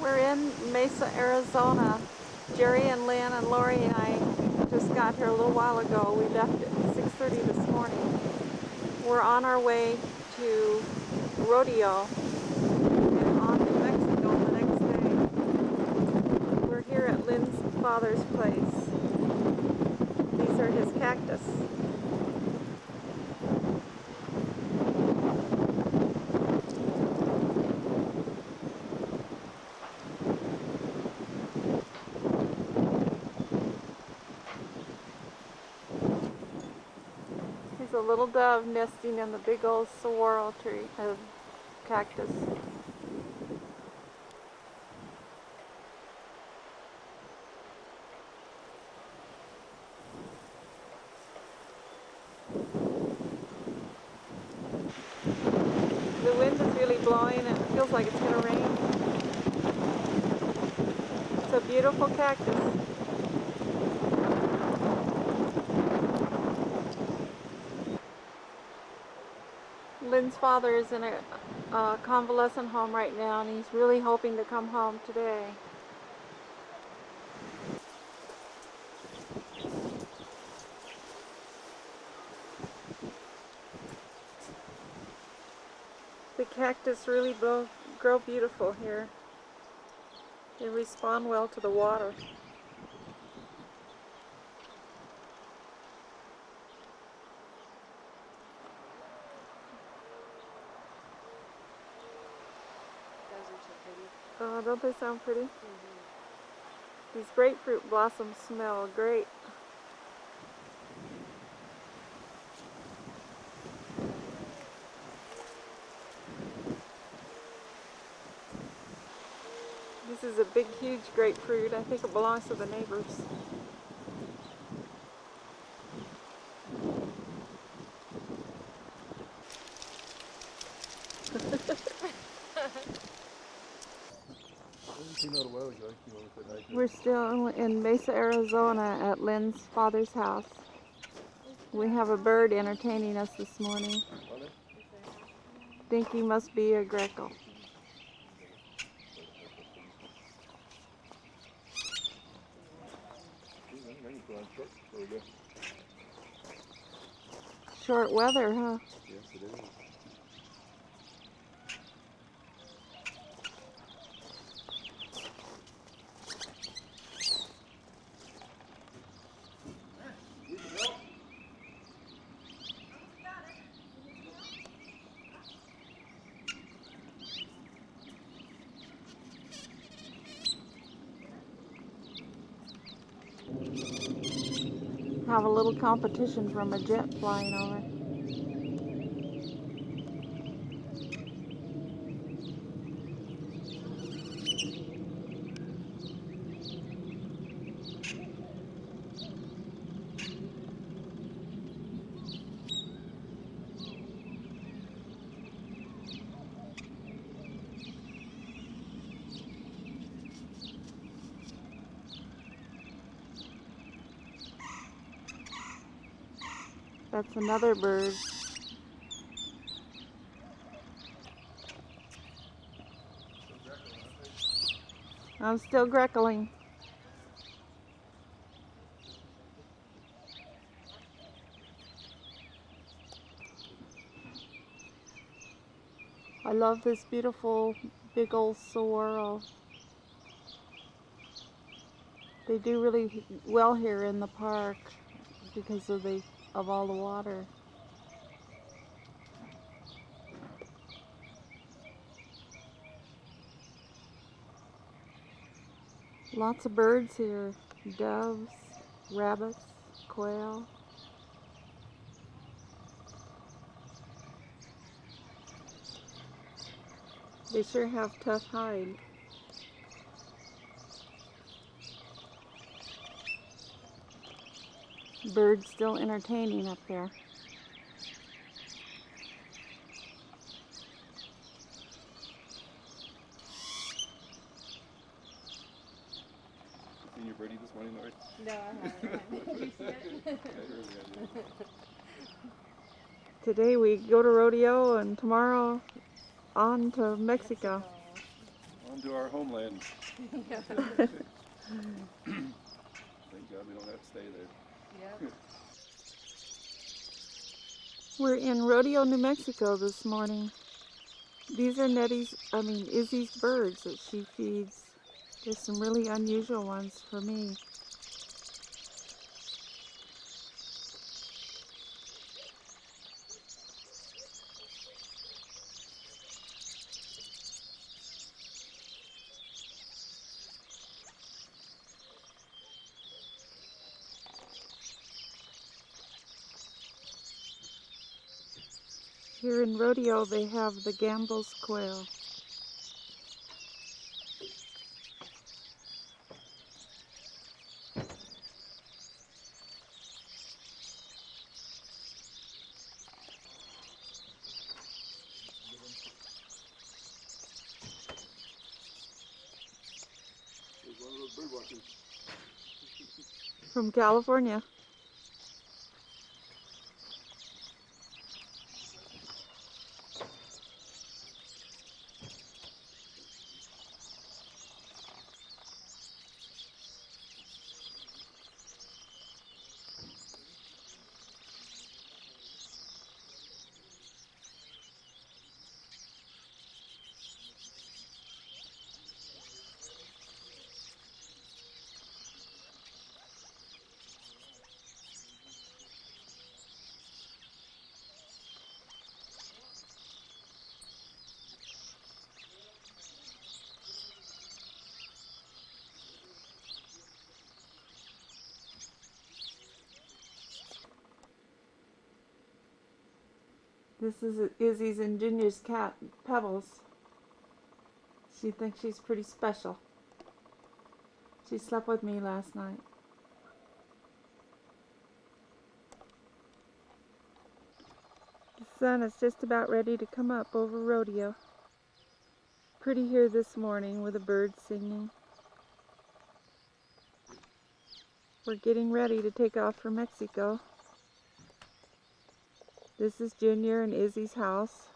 We're in Mesa, Arizona. Jerry and Lynn and Laurie and I just got here a little while ago. We left at 6:30 this morning. We're on our way to rodeo and on to Mexico the next day. We're here at Lynn's father's place. These are his cactus. There's a little dove nesting in the big old saguaro tree of cactus. The wind is really blowing and it feels like it's going to rain. It's a beautiful cactus. Lynn's father is in a convalescent home right now, and he's really hoping to come home today. The cactus really grow beautiful here. They respond well to the water. Oh, don't they sound pretty? Mm-hmm. These grapefruit blossoms smell great. This is a big, huge grapefruit. I think it belongs to the neighbors. We're still in Mesa, Arizona at Lynn's father's house. We have a bird entertaining us this morning. Think he must be a greco. Short weather, huh? Yes, it is. Have a little competition from a jet flying over. That's another bird. I'm still greckling. I love this beautiful big old saguaro. They do really well here in the park because of all the water. Lots of birds here. Doves, rabbits, quail. They sure have tough hide. Birds still entertaining up there. Seen your birdie this morning, Laurie? No, I haven't. Did you see it? Today we go to rodeo and tomorrow on to Mexico. Home to our homeland. Yeah. Thank God we don't have to stay there. Yep. We're in Rodeo, New Mexico this morning. These are Izzy's birds that she feeds. There's some really unusual ones for me. Here in Rodeo, they have the Gambel's quail. There's one of those bird watchers. From California. This is Izzy's and Junior's cat, Pebbles. She thinks she's pretty special. She slept with me last night. The sun is just about ready to come up over Rodeo. Pretty here this morning with the birds singing. We're getting ready to take off for Mexico. This is Junior and Izzy's house.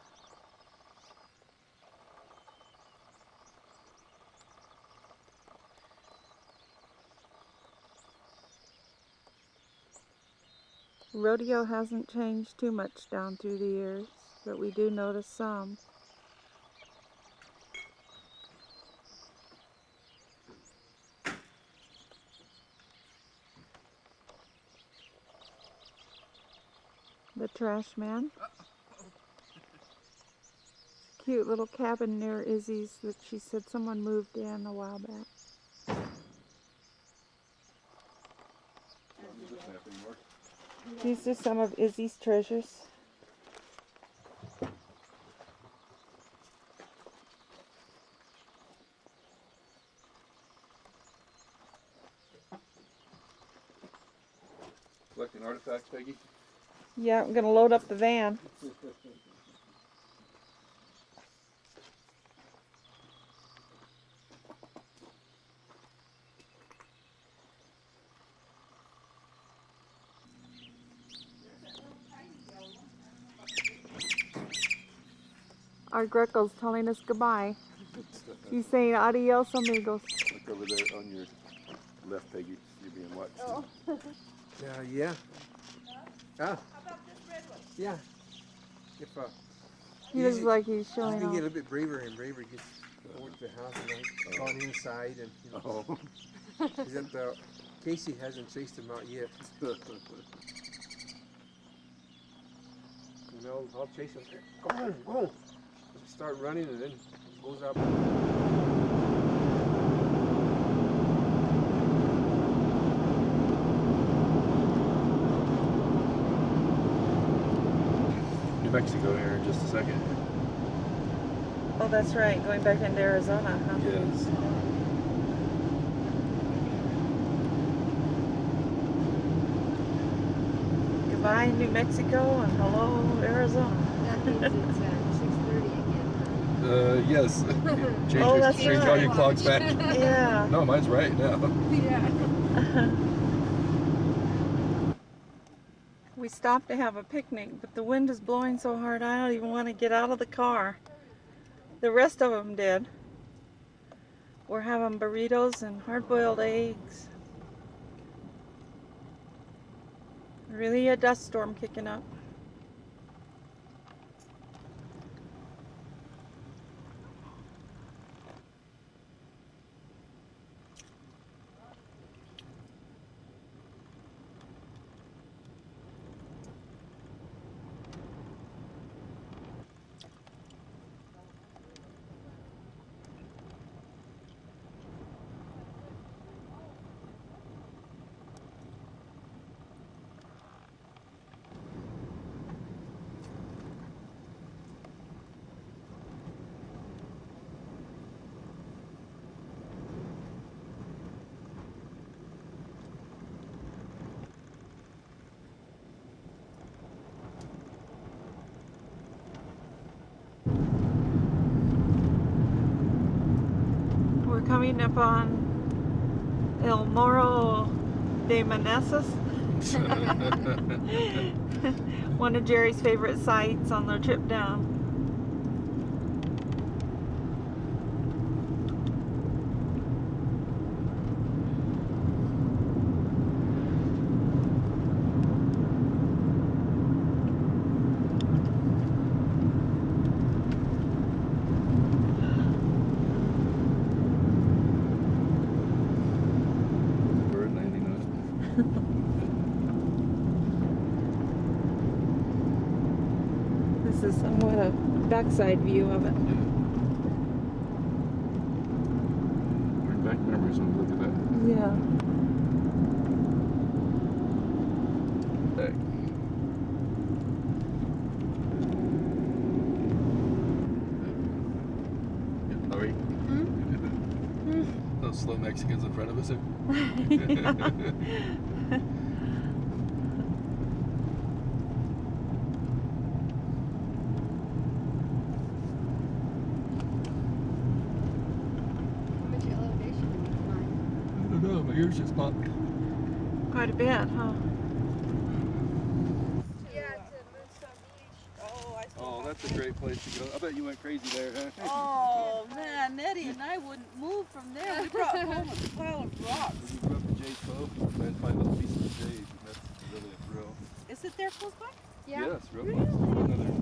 Rodeo hasn't changed too much down through the years, but we do notice some. The trash man. Cute little cabin near Izzy's that she said someone moved in a while back. These are some of Izzy's treasures. Collecting artifacts, Peggy? Yeah, I'm gonna load up the van. Our Greco's telling us goodbye. He's saying adios, amigos. Look over there on your left, Peggy. You're being watched. Oh. Yeah. How about this red one? Yeah. If He looks like he's you showing can get a off. little bit braver and braver, just over to the house and like gone inside and Oh. that Casey hasn't chased him out yet. I'll chase him. Go. Start running and then goes up. New Mexico here in just a second. Oh, that's right. Going back into Arizona, huh? Yes. Goodbye, New Mexico, and hello, Arizona. That means it's 6:30 again. Yes. Change, Oh, that's change all right. your clocks back. Yeah. No, mine's right now. Yeah. We stopped to have a picnic, but the wind is blowing so hard I don't even want to get out of the car. The rest of them did. We're having burritos and hard-boiled eggs. Really a dust storm kicking up. We're coming up on El Morro de Manassas. One of Jerry's favorite sites on their trip down. Bird landing on This is somewhat a backside view of it. it. Bring back memories when we look at that. Yeah. Hey. Laurie? Those slow Mexicans in front of us. How much elevation did you climb? I don't know, my ears just popped. Quite a bit, huh? Yeah, to Moonstone Beach. Oh, I still Oh, that's a great place to go. I bet you went crazy there, huh? Oh man, Nettie and I wouldn't move from there. We brought home a pile of rocks. We grew up in Jay's Cove and find little pieces of jade, and that's really a thrill. Is it there close by? Yeah. Yes, real close. Another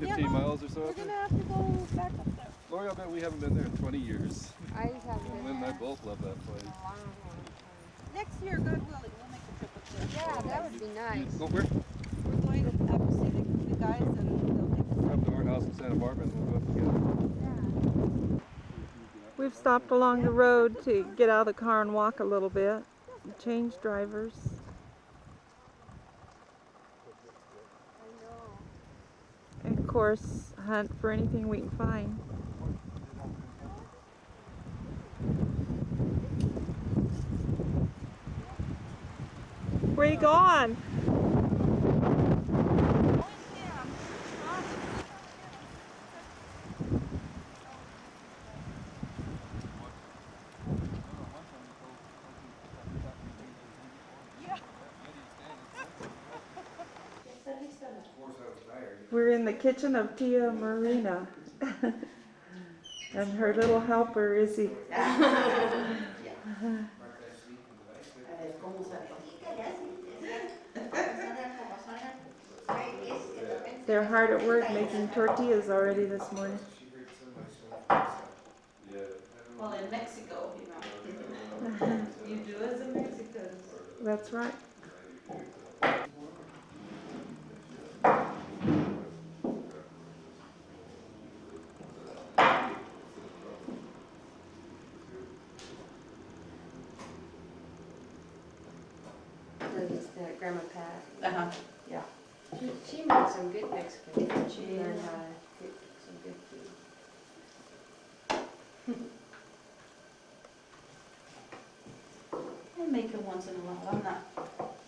15 Yeah, Mom, miles or so. We're I think. gonna have to go back up there. Laurie, I bet we haven't been there in 20 years. I haven't And been Lynn and I there. both love that place. Next year, God willing, we'll make a trip up there. Yeah, that would be nice. Go where? We're going up to see the guys and they'll take us. Come to our house in Santa Barbara and we'll go up together. We've stopped along the road to get out of the car and walk a little bit. Change drivers. I know. And of course, hunt for anything we can find. Where you going? We're in the kitchen of Tia Marina. And her little helper, Izzy. They're hard at work making tortillas already this morning. Well, in Mexico, you know. You do as a Mexican. That's right. It's the Grandma Pat. Uh-huh. Yeah. She makes some good Mexican food. She learned how to cook some good food. I make them once in a while. I'm not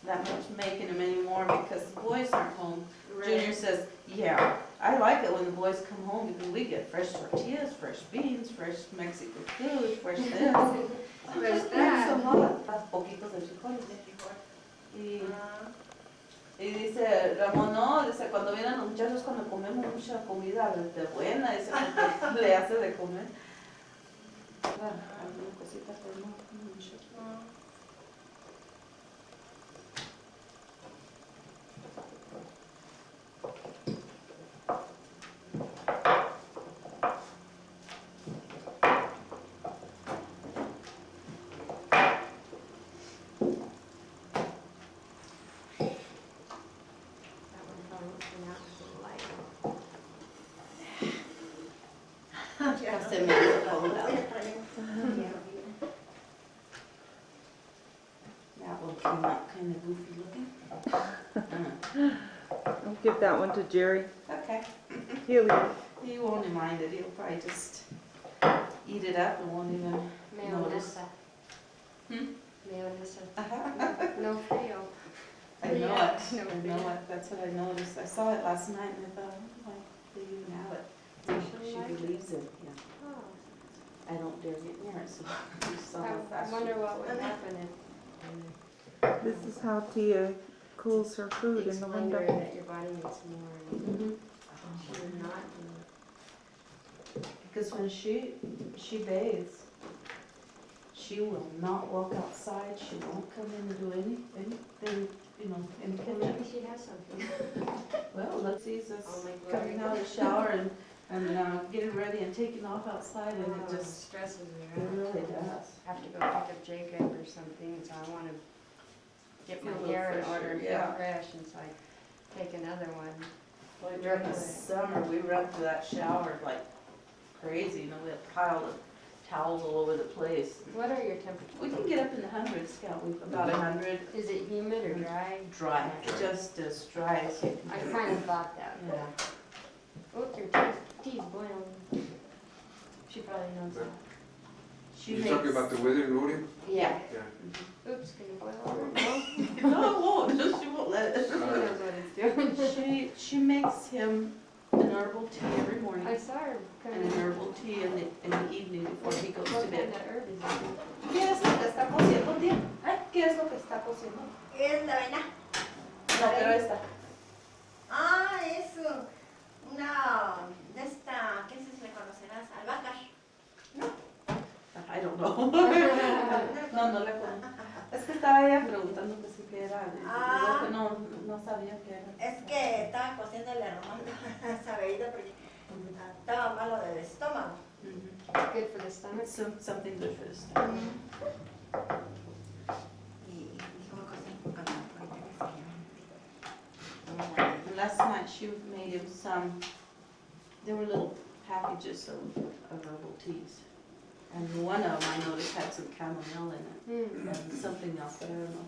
that much making them anymore because the boys aren't home. Junior says, yeah, I like it when the boys come home because we get fresh tortillas, fresh beans, fresh Mexican food, fresh this. Fresh It's that. a lot. Poquitos de frijoles. Y dice, Ramón, no, dice, cuando vienen los muchachos, cuando comemos mucha comida de buena, dice, porque le hace de comer. alguna cosita, pero no mucho. That one probably won't turn out with the light. Ya se me hizo para un lado. That one came out kind of goofy looking. I'll give that one to Jerry. Okay. He'll eat. He won't mind it. He'll probably just eat it up and won't even notice. Mayonesa. Hmm? Mayonesa. No frio. I know Yeah, it. no I frio. know it. That's what I noticed. I saw it last night and I thought, why do you even have it? Actually She like it? believes it. Yeah. Oh. I don't dare get near it, so you saw how I fast. wonder she- what would happen This is how Tia cools her if food you in the explained to her window. that your body needs more. Mhm. She would not do it. Because when she bathes, she will not walk outside. She won't come in and do anything, you know, in the Well, kitchen. maybe she has something. Well, let's see, us I'll make coming Laurie out of the shower and getting ready and taking off outside, and it just, stresses it me out. really does. Have to go pick up Jacob or something, so I wanna get my Feel a little hair in fresher, order and feel yeah. fresh, and so I take another one. Boy, during the summer, we run through that shower like crazy, you know, we have a pile of towels all over the place. What are your temperatures? We can get up in the hundreds, Scout, we've about 100. Is it humid or dry? Dry, just as dry as you I can. kinda thought that. Yeah, Look, your tea's boiling. she probably knows that. She You makes. talking about the weather, Laurie? Yeah. Yeah. Oops, can you boil over? No? No, it won't, she won't let He it. knows what he's doing. She makes him an herbal tea every morning I saw her and kind an herbal tea in the evening before he goes What to kind bed. of herb is it? ¿Qué es lo que está cociendo, tía? ¿Qué es lo que está cociendo? Es la avena. No, pero esta. Ah, es una de esta, ¿qué se le conocerás? Albahaca. I don't know. No, no la conozco. Es que estaba ella preguntando que sí que era. y Ah. digo que no sabía qué era. Es que estaba cociéndole Armando esa bebida porque estaba malo del estómago. Mhm. Good for the stomach. It's something good for the stomach. Y dijo cocinar con calma porque And last night she made him some, there were little packages of herbal teas. And one of them I noticed had some chamomile in it Mm. and something else, but I don't know.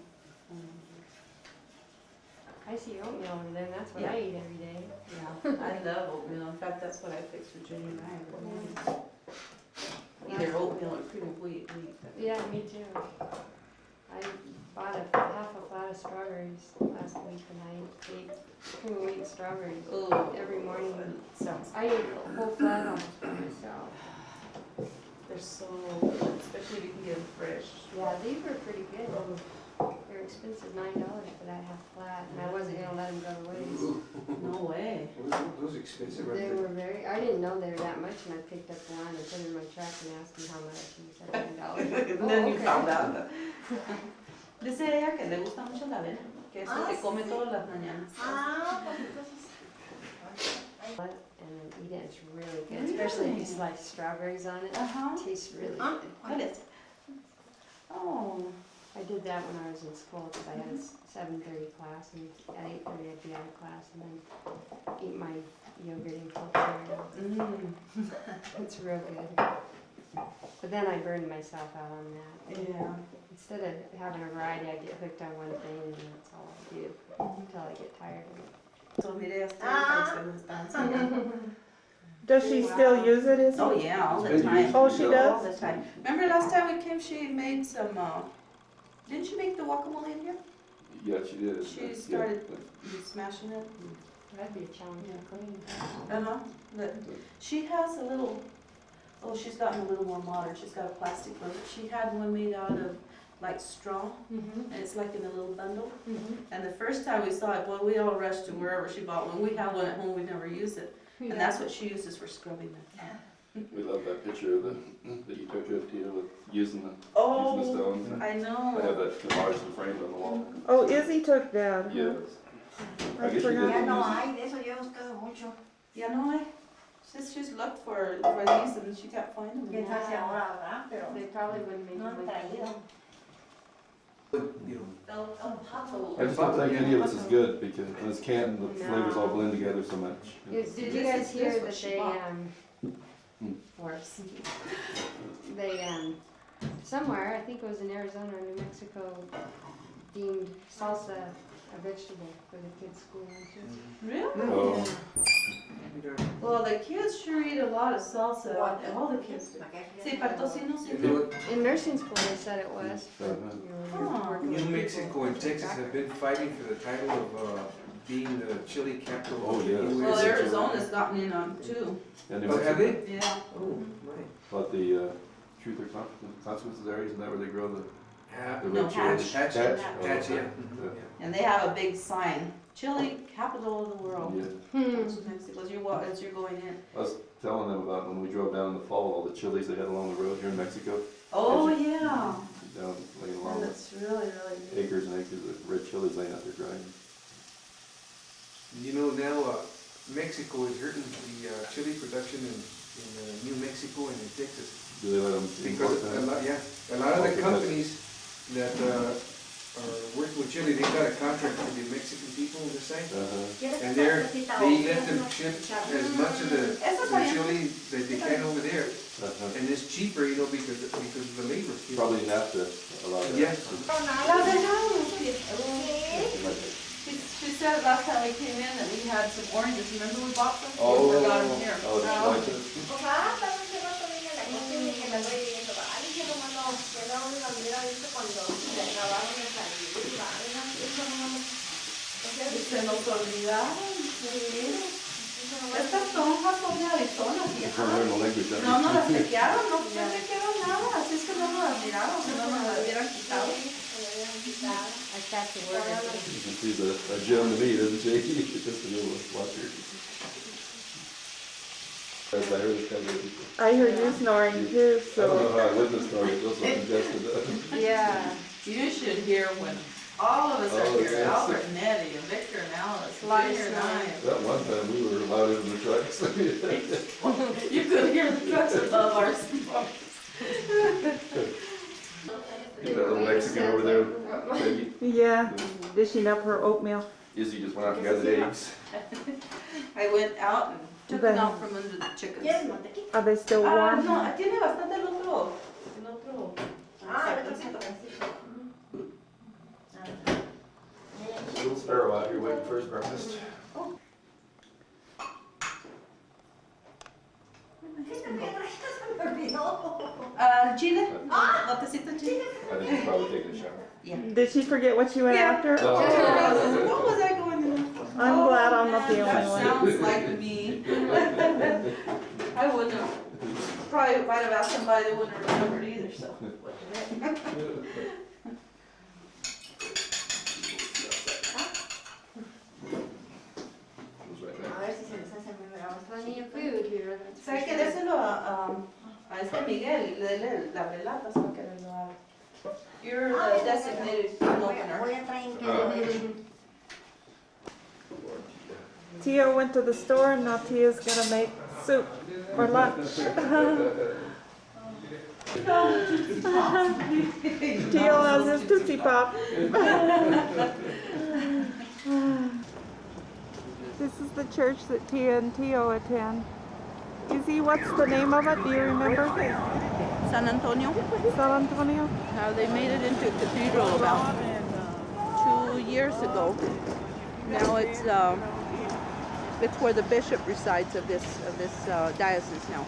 I see oatmeal over there, and that's what Yeah. I eat every day. Yeah, I love oatmeal. In fact, that's what I fix for Jenny and I every morning. Either oatmeal or cream of wheat. Yeah, me too. I bought half a flat of strawberries last week, and I ate cream of wheat strawberries Oh, every morning. sounds, I ate a whole flat almost by myself. they're so good, especially if you can get them fresh. Yeah, these were pretty good. They're expensive, $9 for that half flat, and I wasn't gonna let them go to waste. No way. Those expensive right They there. were very, I didn't know they were that much, and I picked up one and put it in my truck and asked them how much, and he said $9. And then Oh, you okay. found out. Dice ella que le gusta mucho la avena, que es lo que come sí. todas las mañanas. Ah, pues entonces. And then eat it, it's really good, especially if you slice strawberries on it. Uh-huh. It tastes really Ah, good. ¿Cuál es? Oh, I did that when I was in school, because I had a 7:30 class, and at 8:30 I'd be out of class, and then eat my yogurt and Coke cereal. It's real good. But then I burned myself out on that. yeah. Instead of having a variety, I get hooked on one thing, and that's all I do until I get tired of it. So mire, hasta se lo está enseñando. Does she still use it, is Oh, yeah, all the It's been time. Oh, she All does? the time. Remember last time we came, she made some, didn't she make the guacamole in here? Yeah, she did. She started smashing it. That'd be a challenge to clean. Uh-huh. But she has a little, oh, she's gotten a little more modern. She's got a plastic one. She had one made out of like straw, Mm-hmm. and it's like in a little bundle. Mm-hmm. And the first time we saw it, boy, we all rushed to wherever she bought one. We have one at home, we never use it. And that's what she uses for scrubbing them. We love that picture of that you took of Tia with using the Oh, stones. I I have know. that Larson framed on the wall. Oh, Izzy took that. Yes. I I guess you forgot. Ya did. no hay, de eso yo he buscado mucho. Yeah, no, she's looked for these and she can't find them. Quién sabe si ahora habrá, pero They probably wouldn't make no han it. traído. You know, I just don't think any of this is good because in this can, the flavors all blend together so much. Did you guys hear This that was they, Hmm. worse. They, somewhere, I think it was in Arizona or New Mexico, deemed salsa a vegetable for the kids' school lunches. Really? Oh, Well, the kids sure eat a lot of salsa. What? All the kids do. Sí, para tocino, sí. you know, In nursing school, they said it was. But, Huh. working with New people Mexico and with Texas have been fighting for the title of being the chili capital Oh, of the yes. US. Well, Arizona's gotten in on too. and Oh, have they? Yeah. Oh, my. About the Truth or Consequences area, isn't that where they grow the No, red Hatch. chilies? Hatch. Hatch? Hatch, Oh, yeah. okay. And they have a big sign, chili capital of the world. Yeah. Which is Mexico, as you're going in. I was telling them about when we drove down in the fall, all the chilies they had along the road here in Mexico. Oh, yeah. Down, laying And along it's really, really neat. acres and acres of red chilies laying out there growing. You know, now Mexico is hurting the chili production in New Mexico and in Texas. Do they let them Because import a that? lot, yeah, a lot of the companies that are working with chili, they got a contract with the Mexican people on the side. And they let them ship as much of the chili that they can over there. And it's cheaper, you know, because of the labor. Probably NAFTA, a lot of that. Yeah. La verdad, she said last time we came in that we had some oranges, remember we bought them? Oh, We got them here. oh, did you like it? Pues hasta hace rato vine a la cocina y que la voy viendo. Ay, dije, no, no, que no me lo hubiera visto cuando se acabaron de salir. Ay, no, eso no me... O sea, Y se nos olvidaron. Estas hojas son de Arizona, It's fíjate. from learning the language, that No nos las is. chequearon, no se chequearon nada, así es que no nos las miraron, que no nos las hubieran quitado. I tried to work it. You can see a gem to me, doesn't she? Just a little watcher. As I heard it come in. I heard you snoring too, I don't know so. how I lived this story, it feels so congested. Yeah. You should hear when all of us are Oh, here, yes. Albert and Eddie and Victor and Alice, A lot of Junior and I. That one time we were louder than the trucks. You could hear the trucks above our smokes. Get that little Mexican over there, Peggy. Yeah, dishing up her oatmeal. Izzy just went out and gathered eggs. I went out and took them out from under the chickens. ¿Quieres mantequilla? Are they still Ah, warm? no, tiene bastante el otro. Ah, el otro pedacito. Little sparrow out here waiting for his breakfast. Se me olvidó. Chile, botecito de chile. I think he's probably taking a shower. Yeah. Did she forget what you went Yeah. after? What was I going to do? I'm glad I'm not the only That one. sounds like me. I wouldn't have, probably might have asked somebody, they wouldn't have remembered either, so. Goes right A there. ver si se les hace muy bravo. Plenty of food here. That's for ¿Sabes qué? sure. Déselo a este Miguel, dele las relatas para que lo haga. You're the designated can opener. Voy a traer ingredientes. Tia went to the store and now Tia's gonna make soup for lunch. Tio has his Tootsie Pop. This is the church that Tia and Tio attend. Izzy, what's the name of it? Do you remember? San Antonio, San Antonio? they made it into a cathedral about 2 years ago. Now it's where the bishop resides of this diocese now.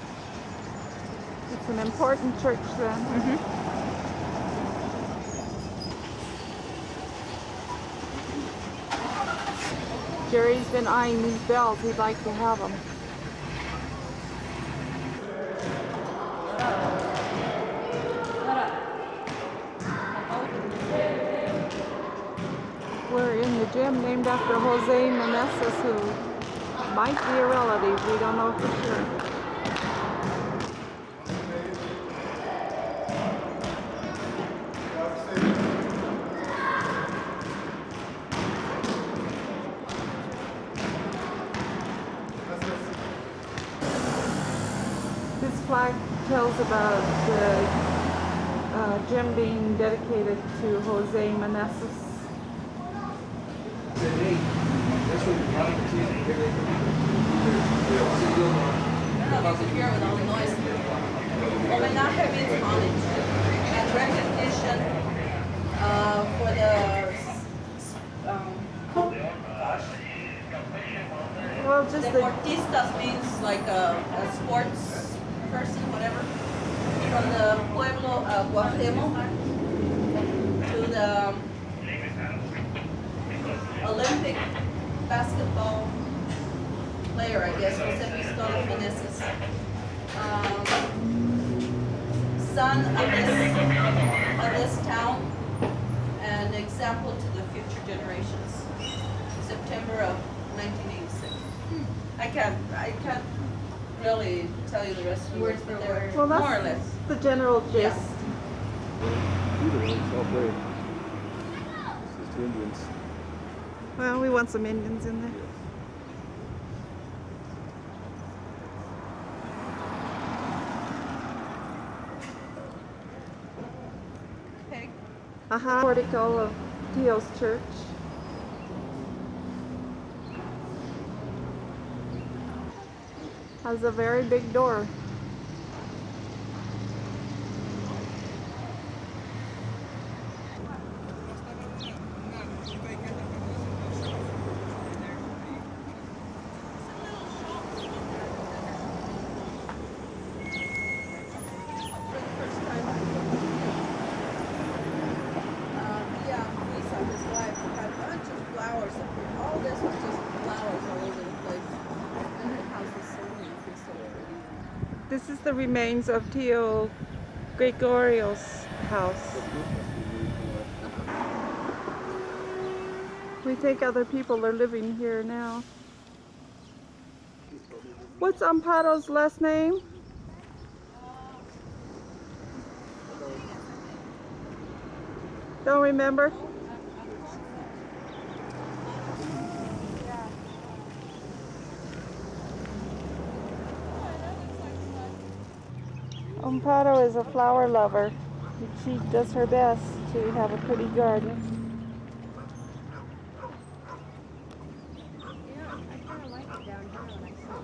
It's an important church then. Jerry's been eyeing these bells. He'd like to have them. We're in the gym named after Jose Meneses, who might be a relative. We don't know for sure. This flag tells about the gym being dedicated to Jose Meneses. That's what the product is. I don't know if you can hear with all the noise. Homenaje means homage and recognition for the Well, just the deportistas means like a sports person, whatever. From the pueblo Cuauhtémoc to the Olympic basketball player, I guess, Jose Meneses. Son of this town, an example to the future generations. September of 1986. I can't really tell you the rest of the words, but they're Well, that's more or less. the general gist. Yeah. Either way, it's all played. This is to Indians. Well, we want some Indians in there. Yes. Portico of Tio's church. Has a very big door. This is the remains of Tio Gregorio's house. We think other people are living here now. What's Amparo's last name? Don't remember? Amparo is a flower lover. She does her best to have a pretty garden.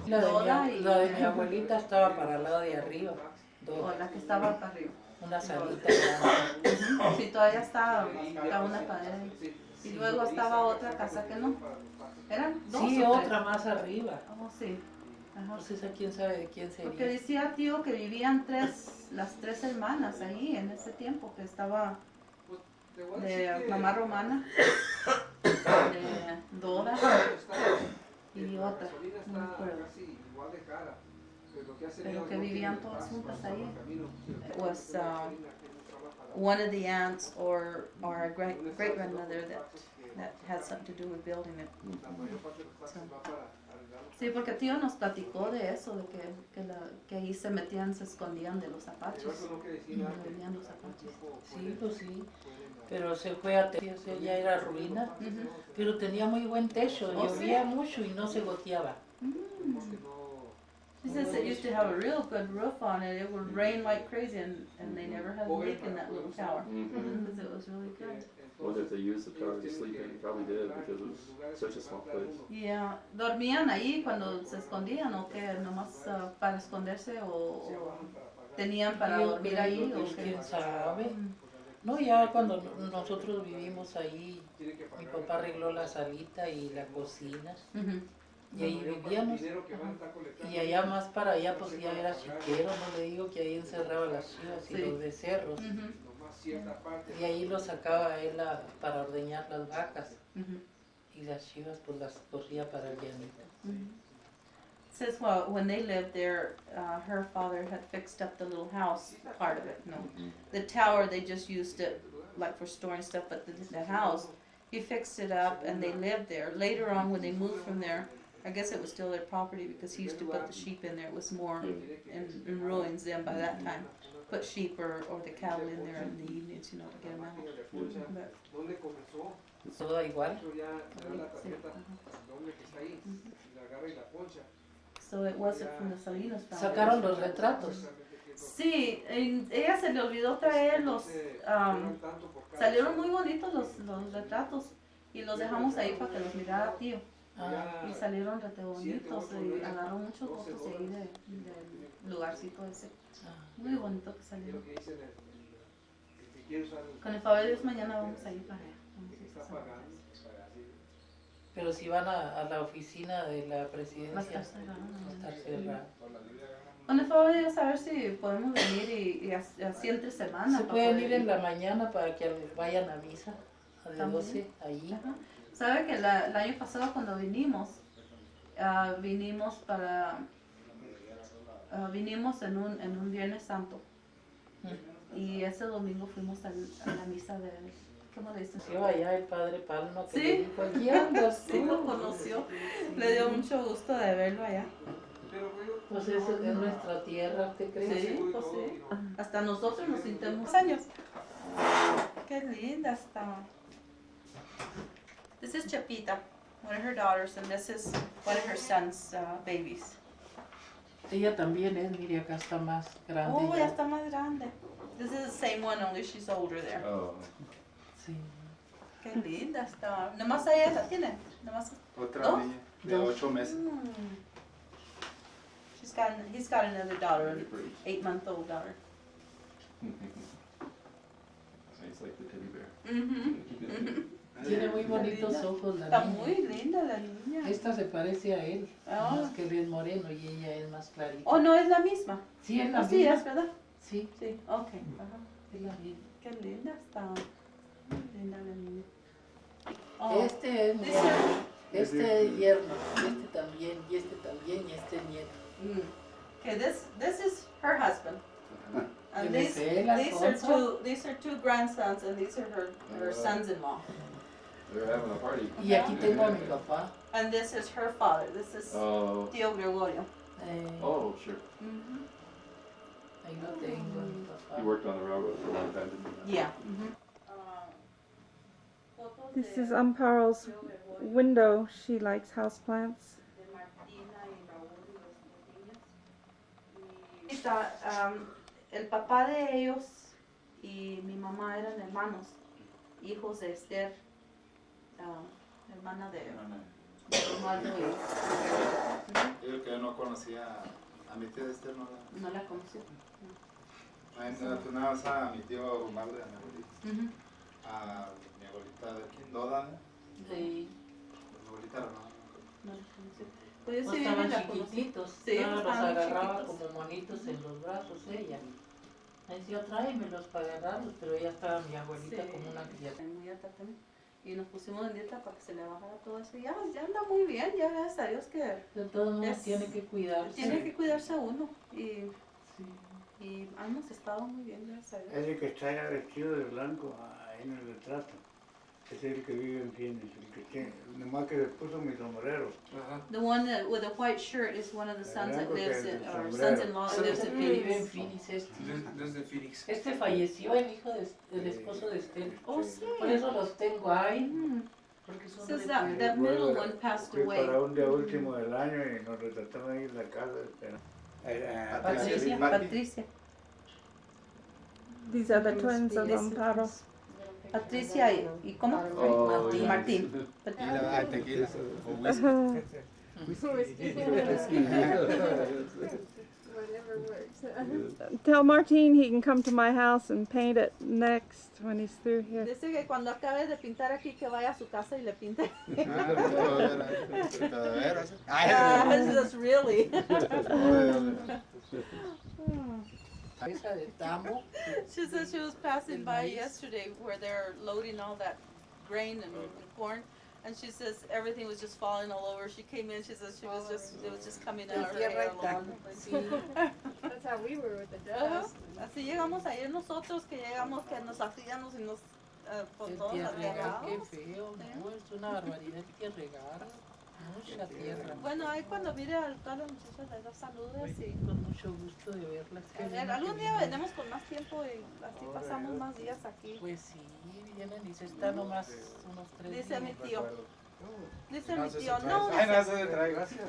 La de mi abuelita estaba para el lado de arriba. O la que estaba para arriba. Una salita grande. Sí, todavía está una pared ahí. Y luego estaba otra casa que no. ¿Eran dos Sí, o tres? otra más arriba. Oh, sí. Ajá. No sé quién sabe de quién sería. Porque decía tío que vivían las tres hermanas ahí en ese tiempo, que estaba de mamá romana, de Dora y otra, no me acuerdo. Pero que vivían todas juntas ahí. It was one of the aunts or our great grandmother that had something to do with building it. So. Sí, porque tío nos platicó de eso, de que ahí se metían, se escondían de los apaches. Venían los apaches. Sí, pues sí. Pero se fue a Texas, ya era ruina, pero tenía muy buen techo, llovía mucho y no se goteaba. She says it used to have a real good roof on it. It would rain like crazy, and they never had a leak in that little tower because it was really good. I wonder if they used the tower to sleep in. Probably did because it was such a small place. Yeah, dormían ahí cuando se escondían o que nomás para esconderse o tenían para dormir ahí o qué. ¿Quién sabe? No, ya cuando nosotros vivimos ahí, mi papá arregló la salita y la cocina. Y ahí vivíamos. Y allá más para allá, pues ya era chiquero, no le digo que ahí encerraba las chivas y los becerros. Y ahí los sacaba él para ordeñar las vacas. Y las chivas pues las corría para el llanito. Says well, when they lived there, her father had fixed up the little house part of it. No, the tower they just used it like for storing stuff, but the house he fixed it up and they lived there. Later on, when they moved from there, I guess it was still their property because he used to put the sheep in there. It was more in ruins then by that time. Put sheep or the cattle in there in the evenings, you know, to get them out. But, Todo igual. so so it wasn't from the Salinas family. Sacaron los retratos. Sí, ella se le olvidó traer salieron muy bonitos los retratos y los dejamos ahí para que los mirara tío. Y salieron rete bonitos y agarró muchos fotos de ahí del lugarcito ese. Muy bonito que salieron. Con el favor de Dios mañana vamos a ir para allá. Pero si van a la oficina de la Va a presidencia, estar cerrado. va a estar cerrada. Con el favor de Dios a ver si podemos venir y así entre semana. Se para pueden poder ir en la mañana para que vayan a misa, a de También. 12 allí. Ajá. ¿Sabe que el año pasado cuando vinimos vinimos en un Viernes Santo y ese domingo fuimos a la misa de, ¿cómo le dicen? Sí, allá el padre Palma que Sí. le dijo, aquí andas Sí, lo tú. conoció, le dio mucho gusto de verlo allá. Pues eso es nuestra tierra, ¿te crees? Sí, pues sí. Hasta nosotros nos sintamos años. Qué linda está. This is Chepita, one of her daughters, and this is one of her son's babies. Ella también es, mire, acá está más grande. Oh, ya. ya está más grande. This is the same one, only she's older there. Oh. Sí. Qué linda está. Nomás ella la tiene. Nomás. Otra ¿Dos? niña de 8 meses. He's got another daughter, an 8-month-old daughter. It's like the teddy bear. Tiene muy bonitos ojos la Está niña. muy linda la niña. Esta se parece a él, Ah. más que él es moreno y ella es más clarita. Oh, no es la misma. Sí, es la Sí, misma. es verdad. Sí, Sí, ok. Ajá. es la misma. Qué linda está. Muy linda la niña. Oh, Este es Dice- nieto, este es yerno, este también, y este nieto. Okay, this is her husband. And Que me these sé el Alfonso. are two grandsons, and these are her sons-in-law. They're having a party. Y aquí tengo a mi papá. And this is her father. This is Oh. Tío Gregorio. Oh, sure. Ahí lo tengo, a mi papá. You worked on the railroad for a long time, didn't you? Yeah. This is Amparo's window. She likes houseplants. El papá de ellos y mi mamá eran hermanos, hijos de Esther, hermana de Romualdo y Yo que no conocía a mi tía Esther, no la conoció. tú nada más a mi tío Romualdo y a mi abuelita. A mi abuelita de aquí, Loda, Sí, mi abuelita no. No la conoció. Pues yo no sí estaban la conocí. chiquititos, Sí, no, los estaban muy agarraba chiquitos. como monitos en los brazos ella. Me decía, tráemelos para agarrarlos, pero ella estaba mi abuelita Sí. como una criatura. Muy alta también. Y nos pusimos en dieta para que se le bajara todo eso. Y ya anda muy bien, ya gracias a Dios que De todos modos Es- tiene que cuidarse. tiene que cuidarse uno. Y Sí. hemos estado muy bien, gracias a Dios. Ese que está ya vestido de blanco ahí en el retrato. Ese es el que vive en Phoenix, el que tiene, nomás que le puso mi sombrero. The one that, with the white shirt is one of the sons that lives in, or sons-in-law that Es lives el in que vive en Phoenix. Phoenix este. Desde Phoenix. Este falleció, el hijo del esposo de Esther. Oh, sí. Por eso los tengo ahí. Mm. Porque son Says recuerdos. that middle one passed Fui away. para un día último del año y nos retrataron ahí en la casa. Patricia. Patricia. These are the twins of This- Amparo. Patricia y ¿cómo? Oh, Martín. yeah. Martín. Tequila. Whatever works. Tell Martin he can come to my house and paint it next when he's through here. Dice que cuando acabe de pintar aquí que vaya a su casa y le pinte. That's really. Esa de Tamo. She said she was passing by yesterday where they're loading all that grain and corn, and she says everything was just falling all over. She came in, she says it was just coming out of her hair all over the place. That's how we were with the Ajá. dust. Así llegamos ayer nosotros, que llegamos, que nos hacíamos y nos por El todos tierregar, qué aterrados. feo, no, es una barbaridad el tierregar. Mucha tierra. Bueno, ahí cuando mire a todas las muchachas les da saludos y Con mucho gusto de verlas. Qué a ver, bueno algún que día vinieron. venimos con más tiempo y así pasamos más días aquí. Pues sí, vienen y se están nomás unos 3 Dice días. mi tío, Dice mi tío, no, Ay, no se trae, gracias.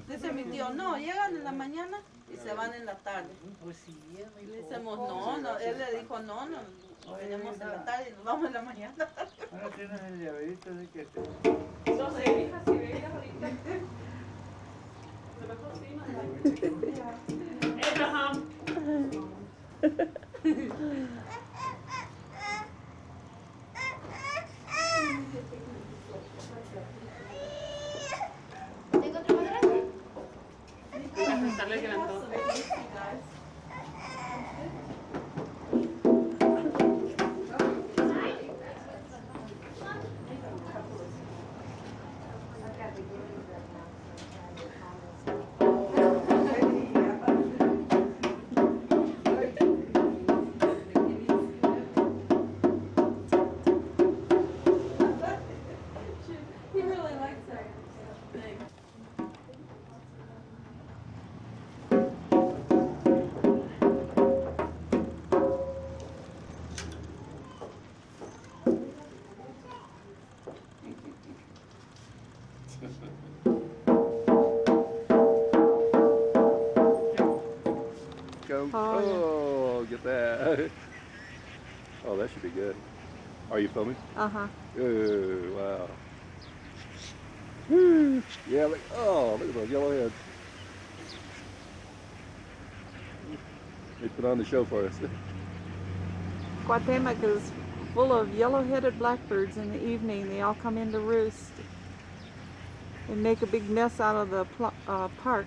dice mi tío, no, llegan en la mañana y se van en la tarde. Pues sí, es muy Le poco. decimos, no, él le dijo, no, tenemos en la tarde y nos vamos en la mañana. Ahora tienes el llaverito de que te... No sé, hija, si veías ahorita. A lo mejor sí, no. Abraham. ¿Tengo otro más grande? Vas a estarle grabando. He really likes that thing. Go. Oh, yeah. Oh, get that. Oh, that should be good. Are you filming? Uh-huh. Oh, wow. Woo. Yeah, look at those yellow heads. They put on the show for us. Cuauhtémoc is full of yellow-headed blackbirds in the evening. They all come in to roost and make a big mess out of the park.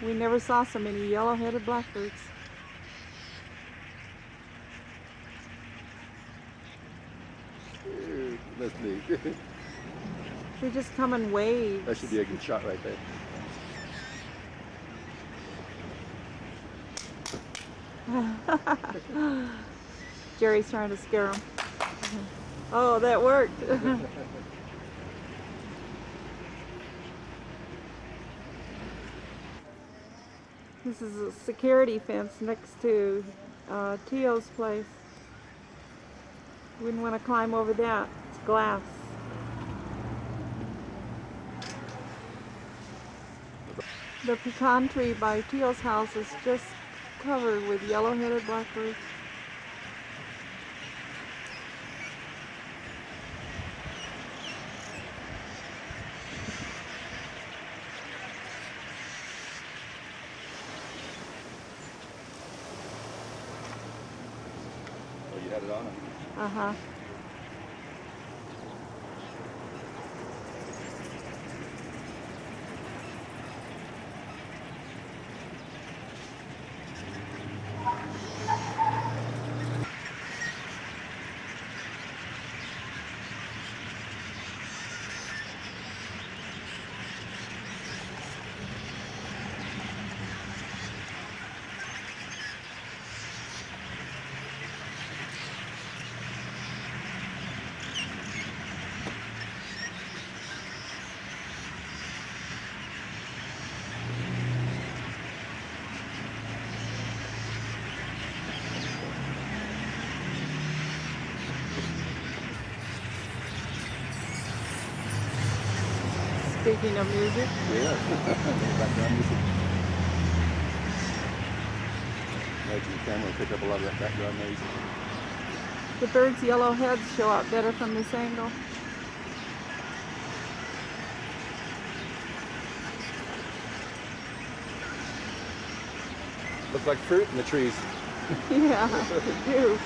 We never saw so many yellow-headed blackbirds. Ooh, that's neat. They just come in waves. That should be a good shot right there. Jerry's trying to scare them. Oh, that worked. This is a security fence next to Tio's place. Wouldn't want to climb over that. It's glass. The pecan tree by Tio's house is just covered with yellow-headed blackbirds. Oh, you had it on? Uh-huh. Speaking of music, Yeah. Background music. Imagine the camera will pick up a lot of that background noise. the bird's yellow heads show up better from this angle. Looks like fruit in the trees. Yeah, they do.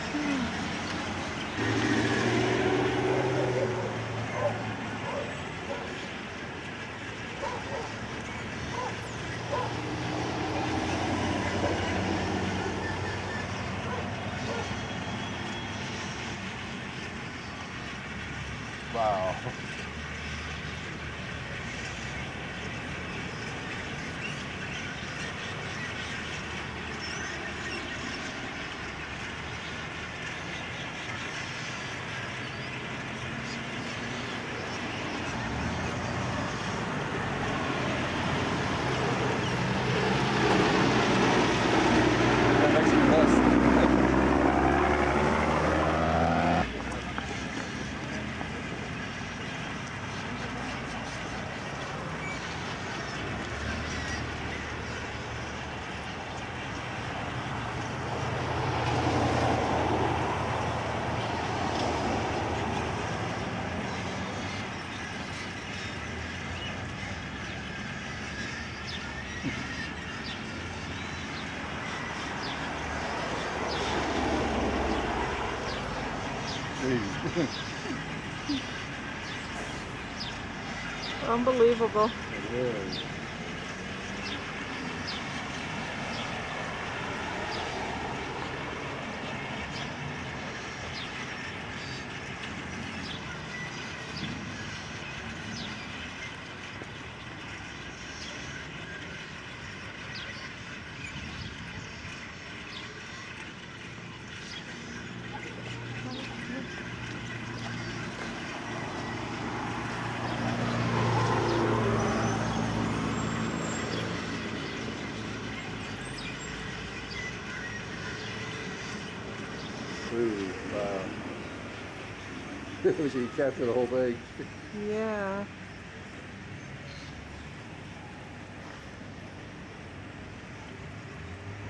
Wow. Unbelievable. It is. Ooh, wow. Wish you could capture the whole thing. Yeah.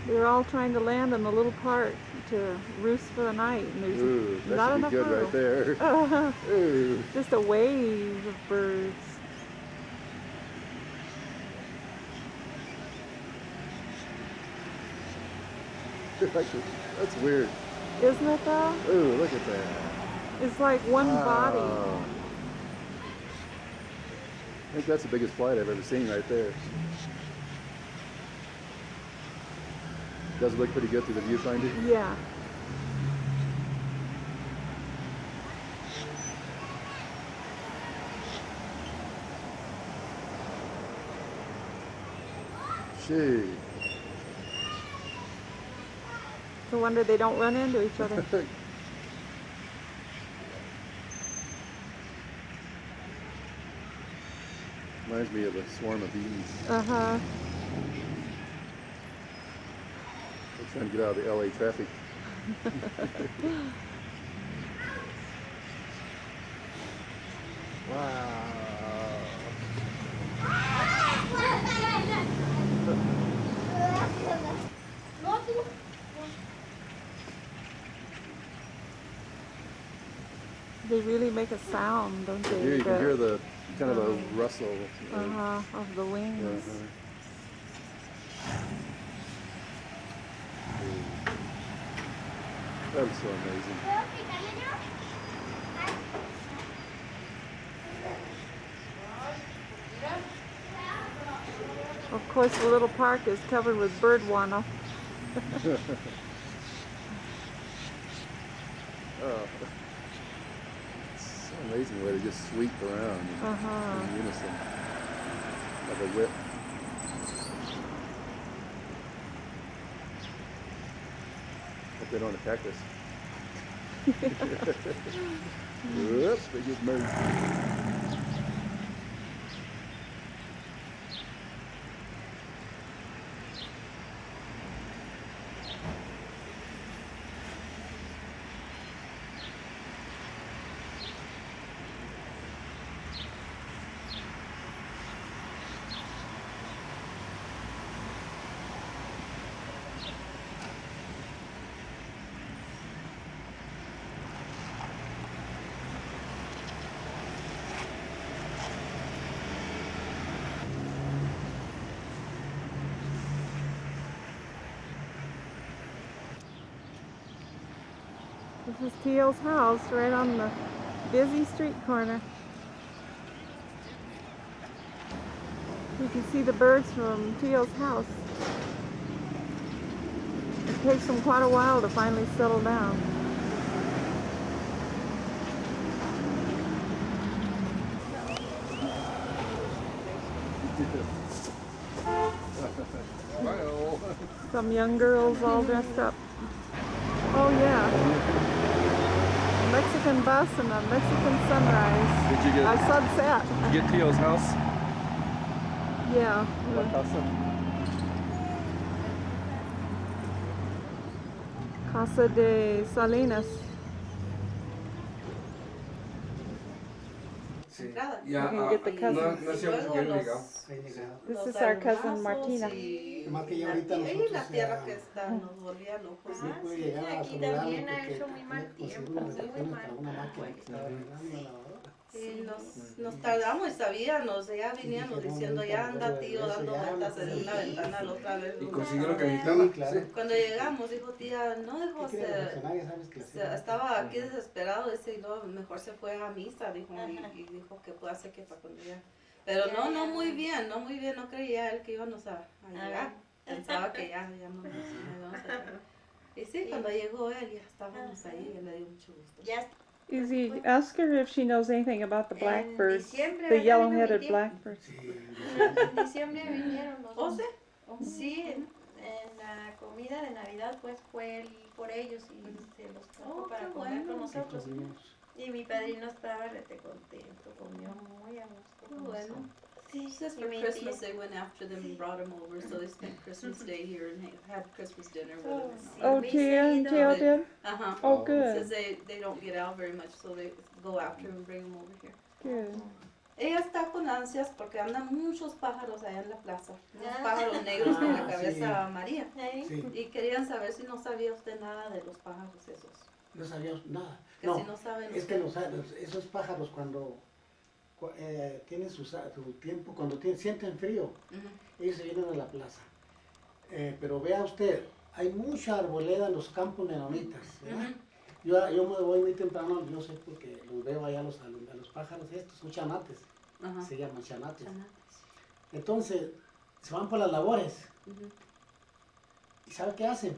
They're all trying to land in the little park to roost for the night, and there's Ooh, that not should enough be good room. right there. Ooh. Just a wave of birds. That's weird. Isn't it though? Ooh, look at that. It's like one body. Wow. I think that's the biggest flight I've ever seen right there. Does look pretty good through the viewfinder. Yeah. Gee. No wonder they don't run into each other. Reminds me of a swarm of bees. Uh-huh. They're trying to get out of the LA traffic. Wow. They really make a sound, don't they? Here you can hear the kind of a rustle. Of the wings. That was so amazing. Of course, the little park is covered with birdwana. Oh. It's so amazing the way they just sweep around in unison, like a whip. Hope they don't attack us. Whoops, they get merged. This is Teal's house, right on the busy street corner. You can see the birds from Teal's house. It takes them quite a while to finally settle down. Some young girls all dressed up. Oh yeah. A Mexican bus and a Mexican sunrise. Did you A get? sunset. Did you get Teo's house? Yeah. La casa? Casa de Salinas. Sí. Entrada. Ya, You can get the cousins. no sé cómo habían llegado. This is our cousin Martina. Más que ya ahorita Y la nosotros tierra ya- que está nos volvía locos. Sí puede llegar a aquí saludarlo también ha porque hecho muy mal tiene que conseguir tiempo, una muy estación mal. para una máquina que está arreglando la lavadora. Sí, nos tardamos y sabíamos, ya veníamos diciendo, ya anda tío dando vueltas en una ventana la otra vez. Y consiguió lo que necesitaba. claro. Cuando llegamos, dijo tía, no dejó, estaba aquí desesperado, dice, y no, mejor se fue a misa, dijo, y dijo que puede hacer que para cuando ya. Pero no muy bien, no creía él que íbamos a llegar. Pensaba que ya no nos íbamos a llegar. Y sí, cuando llegó él, ya estábamos ahí, él le dio mucho gusto. Ya Izzy, ask her if she knows anything about the blackbirds, diciembre, the ¿verdad? Yellow Vino mi Headed tía. Blackbirds. En diciembre vinieron los ¿Oh, dos. sí? Sí, en la comida de Navidad pues fue él por ellos y se los trajo para qué comer con bueno. nosotros. Y mi padrino estaba rete contento, comió muy a gusto con Bueno. nosotros. Sí, Says y for mi Christmas tía. they went after them and brought them over, so they spent Christmas Day here and had Christmas dinner with them. Sí, Oh, muy Tia and seguido. Teo did? Uh-huh. Oh, Says good, they don't get out very much, so they go after them and bring them over here. good. Ella está con ansias porque andan muchos pájaros allá en la plaza, unos Ah. pájaros negros con la Ah, cabeza amarilla. ¿Eh? Sí, Y querían saber si no sabía usted nada de los pájaros esos. no sabíamos nada. Que si no saben Es que usted. esos pájaros cuando tienen su tiempo, cuando sienten frío, Ujú. ellos se vienen a la plaza. Pero vea usted, hay mucha arboleda en los campos menonitas, ¿verdad? Ujú. Yo me voy muy temprano, yo sé porque los veo allá a los pájaros estos, son chanates, Ajá. se llaman chanates. Chanates. Entonces, se van por las labores. Ujú. ¿Y sabe qué hacen?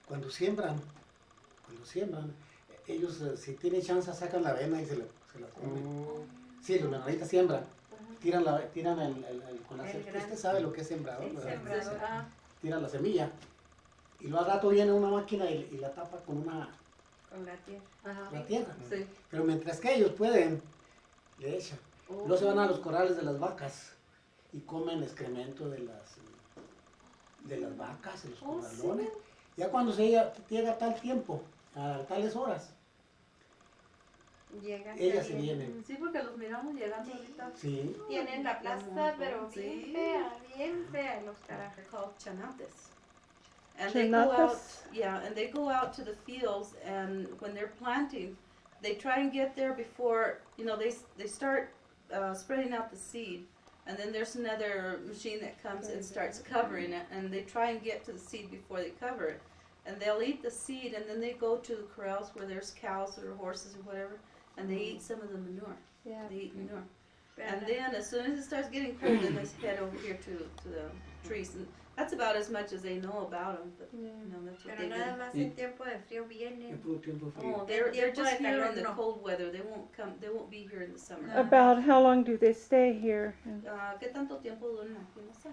Cuando siembran, ellos si tienen chance sacan la avena y se la comen. Sí, los menonitas siembran. Tiran con la El grano. usted sabe lo que es sembrador, El ¿verdad? sembrador. Ah, Tiran la semilla y luego al rato viene una máquina y la tapa con Con la tierra. ajá. la tierra. Sí. Pero mientras que ellos pueden, le echan. Luego se van a los corrales de las vacas y comen excremento de las vacas, de los Oh, corralones. sí. Ya cuando llega tal tiempo, a tales horas, Llegan. ellas se vienen. Sí, porque los miramos llegando ahorita. Sí. Tienen la plaza, pero Sí. bien fea los carajos. They're called chanates. And they go out, Chanates? yeah, and they go out to the fields, and when they're planting, they try and get there before, they start spreading out the seed, and then there's another machine that comes and starts covering it, and they try and get to the seed before they cover it. And they'll eat the seed, and then they go to the corrals where there's cows or horses or whatever, and they eat some of the manure. Yeah. They eat manure. And then as soon as it starts getting cold, then they head over here to the trees. And that's about as much as they know about them, but that's what Pero they nada do. más en tiempo de frío vienen. En puro tiempo frío. Oh, they're tiempo just de here calor in the no. cold weather. They won't be here in the summer. About how long do they stay here? ¿Qué tanto tiempo duran aquí? No sé.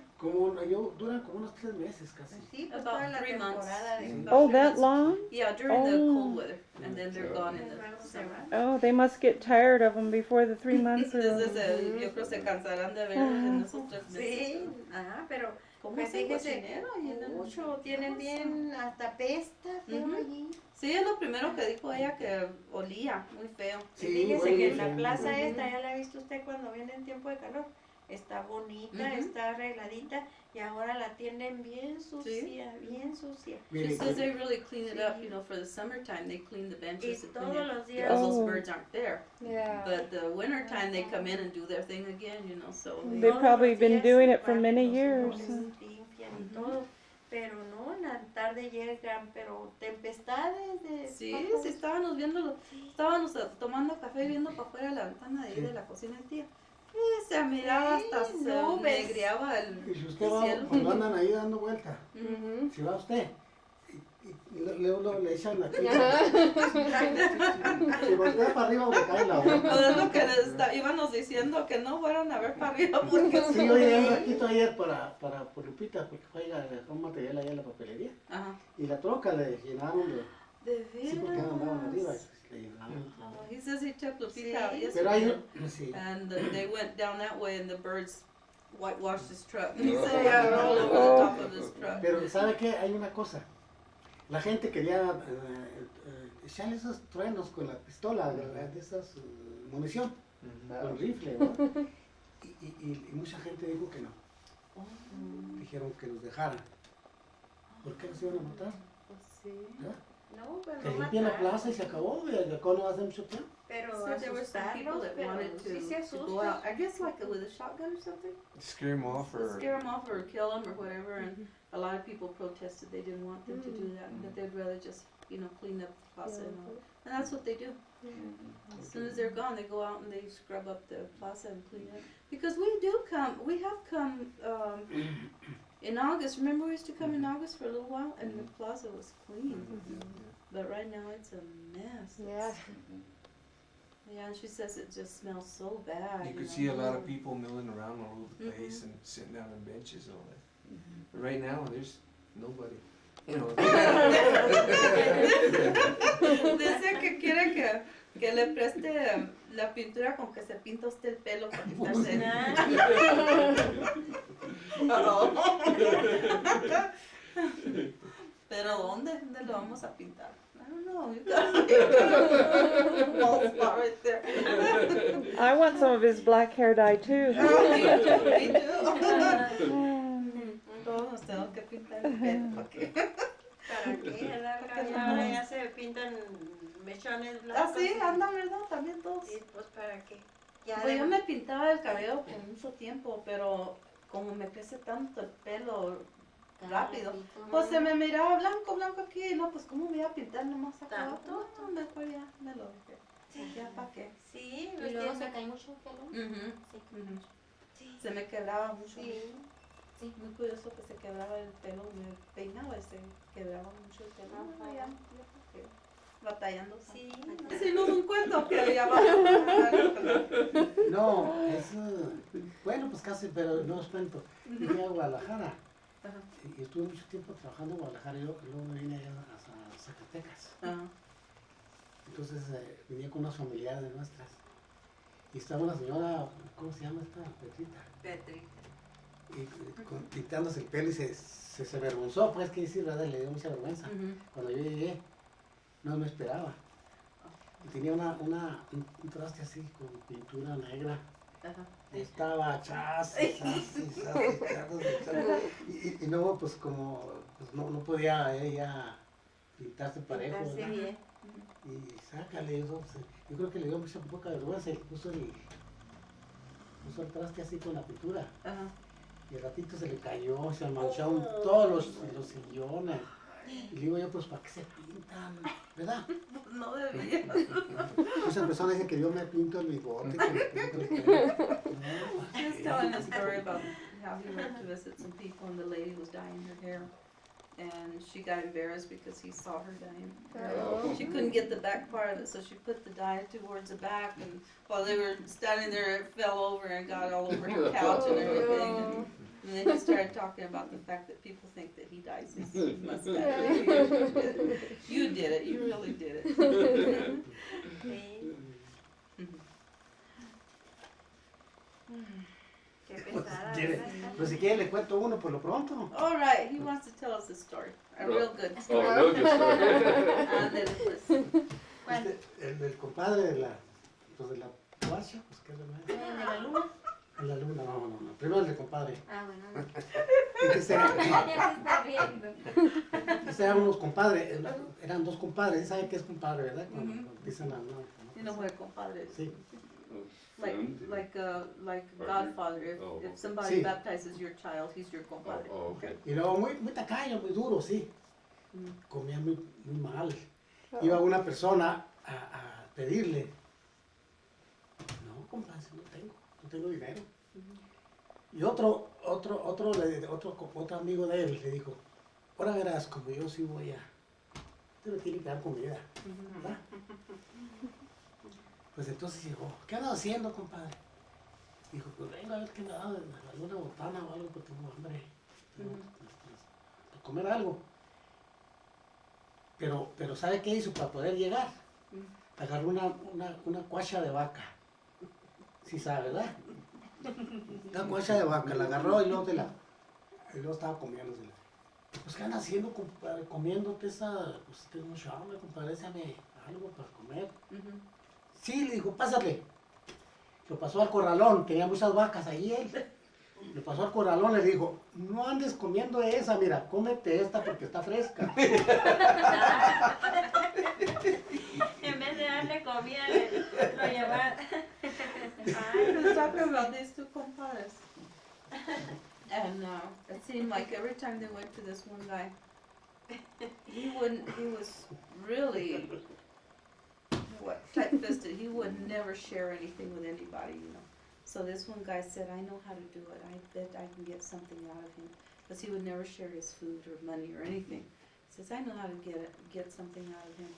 Duran como unos 3 meses casi. Sí, pues About toda la 3 months. temporada de About Oh, 3 that months. long? Yeah, during the Oh. cold weather, and then they're gone in the luego se summer. van. Oh, they must get tired of them before the 3 months are Entonces, over. yo creo que se cansarán de verlos en esos 3 meses. Sí, pero ¿Cómo pues hacen fíjese, cochinero? mucho, tienen bien, hasta pesta feo Ujú. allí. Sí, es lo primero que dijo ella, que olía muy feo. Y fíjese que en la sí. plaza esta, ya la ha visto usted cuando viene en tiempo de calor, está bonita, Ujú. está arregladita y ahora la tienen bien sucia, bien sucia. She Mire, says they really clean it up, for the summertime, they clean the Y benches and clean todos it, los días. because those Oh. birds aren't there. Yeah. But the wintertime, they come in and do their thing again, so. They've probably been doing it for many years. Limpian y Ujú. todo, pero no, en la tarde llegan, pero tempestades de Sí, pájaros. sí, estábamos tomando café y viendo para afuera de la ventana de ahí Sí. de la cocina del tío. Y se miraba hasta Sí, se nubes. negriaba el y si usted va, cielo. cuando andan ahí dando vuelta, Ujú. si va usted, y luego le echan aquí. Si voltea para arriba, le cae la boca. Pues es lo que íbamos diciendo, que no fueran a ver para arriba porque Sí, yo llegué un ratito ayer por Lupita, porque fue a dejar un material allá en la papelería. Ajá. Y la troca le llenaron De sí, porque andaban arriba, veras. le llenaron. Oh, he says he took Lupita out Sí. Pero hay yesterday, sí. and they went down that way and the birds whitewashed his truck. He Oh. said they were all over the top of his truck. Pero ¿sabe qué? Hay una cosa. La gente quería echarle esos truenos con la pistola, ¿verdad? De esas munición, con rifle, ¿verdad? Y mucha gente dijo que no. Dijeron que los dejaran. ¿Por qué los iban a matar? Pues sí. ¿verdad? No, pero Que no limpien la mataron. plaza y se acabó, y acá no hace mucho tiempo. Pero Said there were some people asustarlos, that pero wanted sí se to go out, asustan. I guess like with a shotgun or something, Scare them off to scare them off or kill them or whatever, and a lot of people protested, they didn't want them to do that, that they'd rather just, clean up the plaza and all. And that's what they do. As soon as they're gone, they go out and they scrub up the plaza and clean it. Because we have come, in August, remember we used to come in August for a little while, and the plaza was clean. But right now it's a mess. Yeah. Yeah, and she says it just smells so bad. You could see a lot of people milling around all over the place and sitting down on benches and all that. But right now, there's nobody. Dice que quiere que le preste la pintura con que se pinta usted el pelo para quitarse. Pero ¿dónde lo vamos a pintar? I don't know. You got a bald spot right there. I want some of his black hair dye too. Me too. Todos nos tenemos que pintar el pelo. ¿Para qué? ¿Para qué? Ahora ya se pintan mechones blancos. Ah, sí, anda, ¿verdad? También todos. Sí, pues ¿para qué? Ya Pues yo me pintaba el cabello por mucho tiempo, pero como me crece tanto el pelo rápido, pues se me miraba blanco aquí, no, pues cómo me iba a pintar nomás acá abajo. ¿Tanto? No, mejor ya me lo dejé. Ya para qué. Sí, Y luego se cae mucho el pelo. Ujú, Sí. ujú. Sí. Se me quebraba mucho. Sí. Sí. Muy curioso que se quebraba el pelo, me peinaba y se quebraba mucho el pelo. Ajá. Ya pa' qué. Batallando. Sí. Sí, no un cuento que ya va. No, es, bueno, pues casi, pero no os cuento. Vine a Guadalajara Ajá. y estuve mucho tiempo trabajando en Guadalajara y luego me vine allá a Zacatecas. Ajá. Entonces venía con unas familiares nuestras y estaba una señora, ¿cómo se llama esta? Petrita. Petri. Y pintándose el pelo y se avergonzó, pues, que decir, ¿verdad? Le dio mucha vergüenza. Ujú. Cuando yo llegué, no me esperaba. Y tenía un traste así con pintura negra. Ajá. Y estaba chas. Y luego, pues, como pues, no podía ella pintarse parejo, Pintarse ¿verdad? bien. Y sácale eso. Pues, yo creo que le dio mucha poca vergüenza y puso el traste así con la pintura. Ajá. Y al ratito se le cayó, se mancharon todos los sillones. Y le digo yo, pues, ¿para qué se pintan? ¿Verdad? No debía. Muchas personas dicen que yo me pinto el bigote, que me pinto el pelo. He was telling a story about how he went to visit some people and the lady was dyeing her hair. And she got embarrassed because he saw her dyeing her hair. She couldn't get the back part of it, so she put the dye towards the back, and while they were standing there, it fell over and got all over her couch and everything. And then he started talking about the fact that people think that he dyes his mustache. You did it. You really did it. Sí. Qué Pues, pesada. quiere- ¿Verdad? pues si quiere le cuento uno por lo pronto. All right, he wants to tell us a story, a real good Oh, story. no, good story. Ándale, pues. ¿Cuál? El compadre de la guacha, pues qué es lo más. ¿De la luna? En la luna, no. Primero el de compadre. Ah, bueno, no. Entonces Ya se está riendo. eran unos compadres, eran dos compadres. ¿Saben qué es compadre, verdad? Cuando Ujú. empiezan a hablar. You know what compadre is? Sí. Like Godfather. Oh. If somebody Sí. baptizes your child, he's your compadre. Oh, okay. Y luego muy tacaño, muy duro, sí. Mm. Comía muy mal. Iba una persona a pedirle. No, compadre, no tengo dinero. Y otro amigo de él le dijo, ahora verás, como yo sí voy a, usted me tiene que dar comida, ¿verdad? Pues entonces dijo, ¿qué andas haciendo, compadre? Dijo, pues venga a ver qué me da, alguna botana o algo, porque tengo hambre, tengo que comer algo. Pero ¿sabe qué hizo para poder llegar? Agarró una cuacha de vaca. Sí sabe, ¿verdad? Una cuacha de vaca, la agarró y luego estaba comiéndosela. Pues ¿qué andas haciendo, compadre? Comiéndote esa, pues tengo mucha hambre, compadre, échame algo para comer. Sí, le dijo, pásate. Lo pasó al corralón, tenía muchas vacas ahí él. Le pasó al corralón, le dijo, no andes comiendo esa, mira, cómete esta porque está fresca. En vez de darle comía, lo llevaba. He was talking about these two compadres. And it seemed like every time they went to this one guy, he was really, tight-fisted. He would never share anything with anybody, you know. So this one guy said, I know how to do it. I bet I can get something out of him. Because he would never share his food or money or anything. He says, I know how to get something out of him.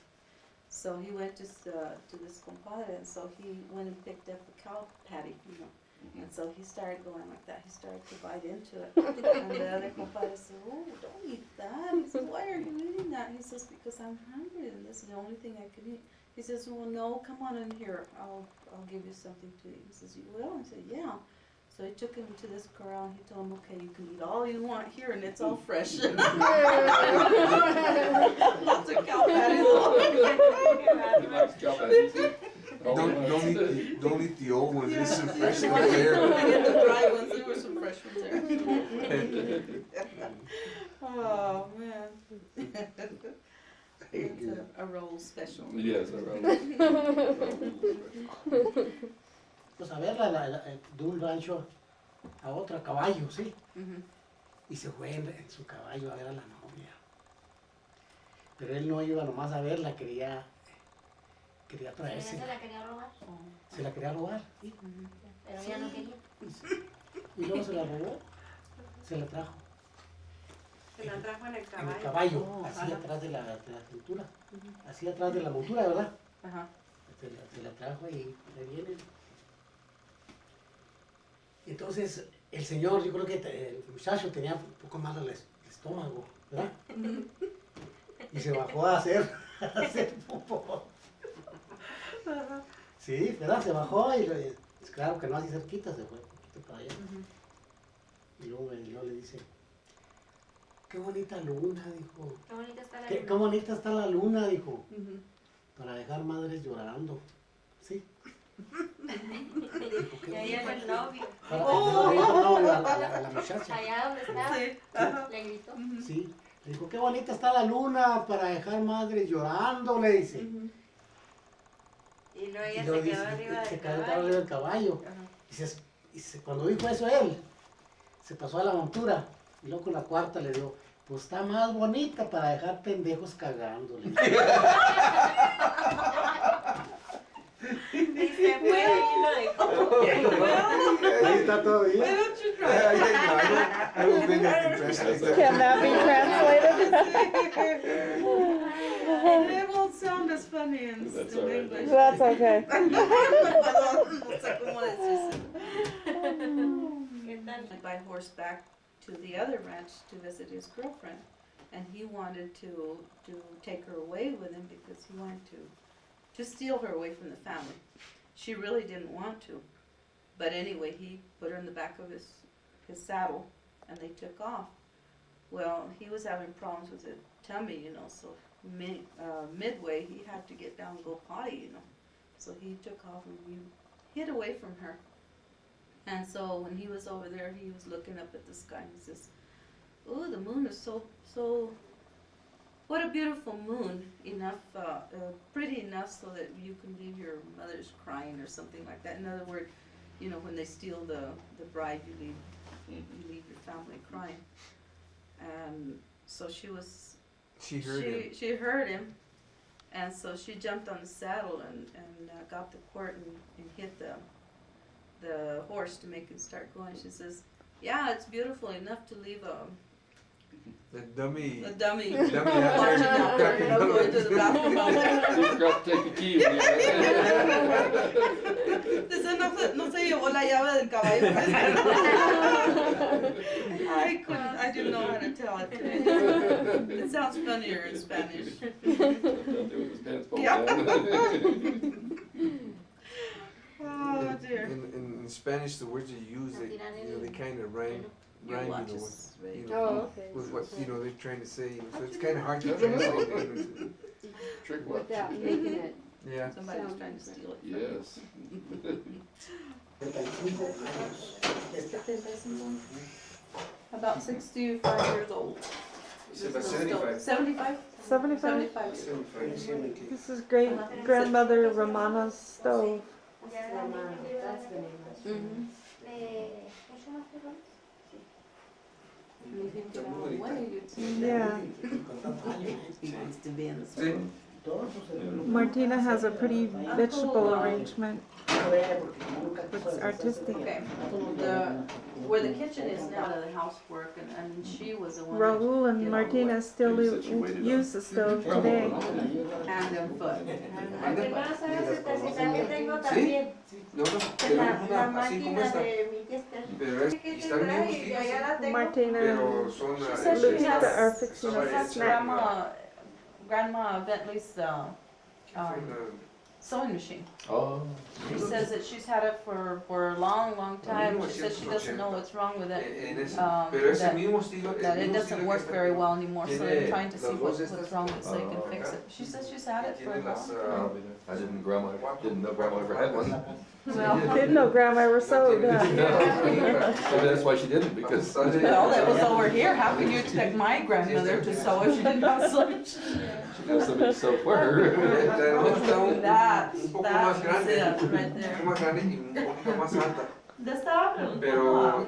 So he went to this compadre, and so he went and picked up a cow patty, you know. And so he started going like that. He started to bite into it. And the other compadre said, oh, don't eat that. He says, why are you eating that? He says, because I'm hungry and this is the only thing I can eat. He says, well, no, come on in here. I'll give you something to eat. He says, you will? He said, yeah. So he took him to this corral and he told him, okay, you can eat all you want here and it's all fresh. Lots of cow patties. Don't eat the old ones, there's some fresh Get ones there. the dry ones, there were some fresh ones there. Oh, man. It's a roll special. Yes, around. Pues a verla de un rancho a otro a caballo, ¿sí? Y se fue en su caballo a ver a la novia. Pero él no iba nomás a verla, quería traerse. ¿Se la quería robar? Se la quería robar, ¿sí? Pero ella no quería. Y luego se la robó, se la trajo. Se la trajo en el En caballo. el caballo, así atrás de la cintura. Así atrás de la montura, ¿verdad? Ajá. Se la trajo y ahí viene. Entonces, el señor, yo creo que el muchacho tenía un poco mal el estómago, ¿verdad? Y se bajó a hacer popó. Sí, ¿verdad? Se bajó y claro que no así cerquita, se fue un poquito para allá. Y luego le dice, qué bonita luna, dijo. Qué bonita está la Qué bonita está la luna, dijo. Para dejar madres llorando. ¿Sí? Y ahí era el novio. A la muchacha. Allá donde está, Sí. le gritó. Sí. Le dijo, qué bonita está la luna para dejar madres llorando, le dice. Y luego ella Y luego se quedó dice, arriba se del quedó arriba caballo. del caballo. Cuando dijo eso él, se pasó a la montura. Y luego con la cuarta le dio, pues está más bonita para dejar pendejos cagándole. Y se fue y lo dejó. Ahí está todo bien. Why don't you try? I don't think I can translate that. Can that be translated? It won't sound as funny in That's all right. English. That's okay. No sé cómo decirse. ¿Qué tal? By horseback to the other ranch to visit his girlfriend, and he wanted to take her away with him because he wanted to steal her away from the family. She really didn't want to, but anyway, he put her in the back of his saddle, and they took off. Well, he was having problems with his tummy, you know, so midway he had to get down and go potty, you know. So he took off and he hid away from her. And so when he was over there, he was looking up at the sky and he says, "Oh, the moon is so, what a beautiful moon, pretty enough so that you can leave your mother's crying," or something like that. In other words, you know, when they steal the bride, you leave your family crying. And so she heard him, and so she jumped on the saddle and got the quirt and hit the horse to make him start going. She says, "Yeah, it's beautiful enough to leave The dummy. a dummy Dummy out watching there. out there, you know, going to the bathroom all day." You forgot to take the key with you. Dice, no se llevó la llave del caballo. I didn't know how to tell it to him. It sounds funnier in Spanish. Yeah. Oh dear. In Spanish, the words you use, they kind of rhyme, Your watch you know, is ready. with what they're trying to say. So it's kind of hard to translate. Trick watch. Without making it. Yeah. Somebody's trying to steal it. Yes. About 65 years old. It's about 75. 75? 75? 75. This is great grandmother Romana's stove. Romana, that's the name. Mhm. ¿Mucho más perdón? You think you're all away, you'd say Yeah. he wants to be in the Sí. school. Martina has a pretty vegetable arrangement. It's artistic. Okay, where the kitchen is now, the housework, and she was the one. that Raul did and all Martina still use the stove today. the work. Hand and foot. Además, ¿sabes? Si también tengo también Nosotros la, tenemos la una así como máquina esta, de mi tía Esther. pero es, Que y están bien tendrá y allá la tengo. Martina pero and son says she Lupita has- are fixing Sorry, a it's snack. Grandma Bentley's sewing machine. Oh. She says that she's had it for a long, long time. She says she doesn't know what's wrong with it. en ese, pero ese That mismo estilo, el that it mismo doesn't estilo work que very está well anymore, so they're Tiene trying to see las what's dos estas. wrong with it so they can Oh, fix okay. it. She says she's had it for a tiene long las, time. I didn't know grandma ever had one. Well, didn't know grandma ever sewed. Maybe that's why she didn't, because. Well, that was over here. How can you expect my grandmother to sew if she didn't have sewing? She knows somebody to sew for her. Tenemos un That's poco más it grande, right un there. poco más grande y un poquito más alta. Le estaba preguntando Pero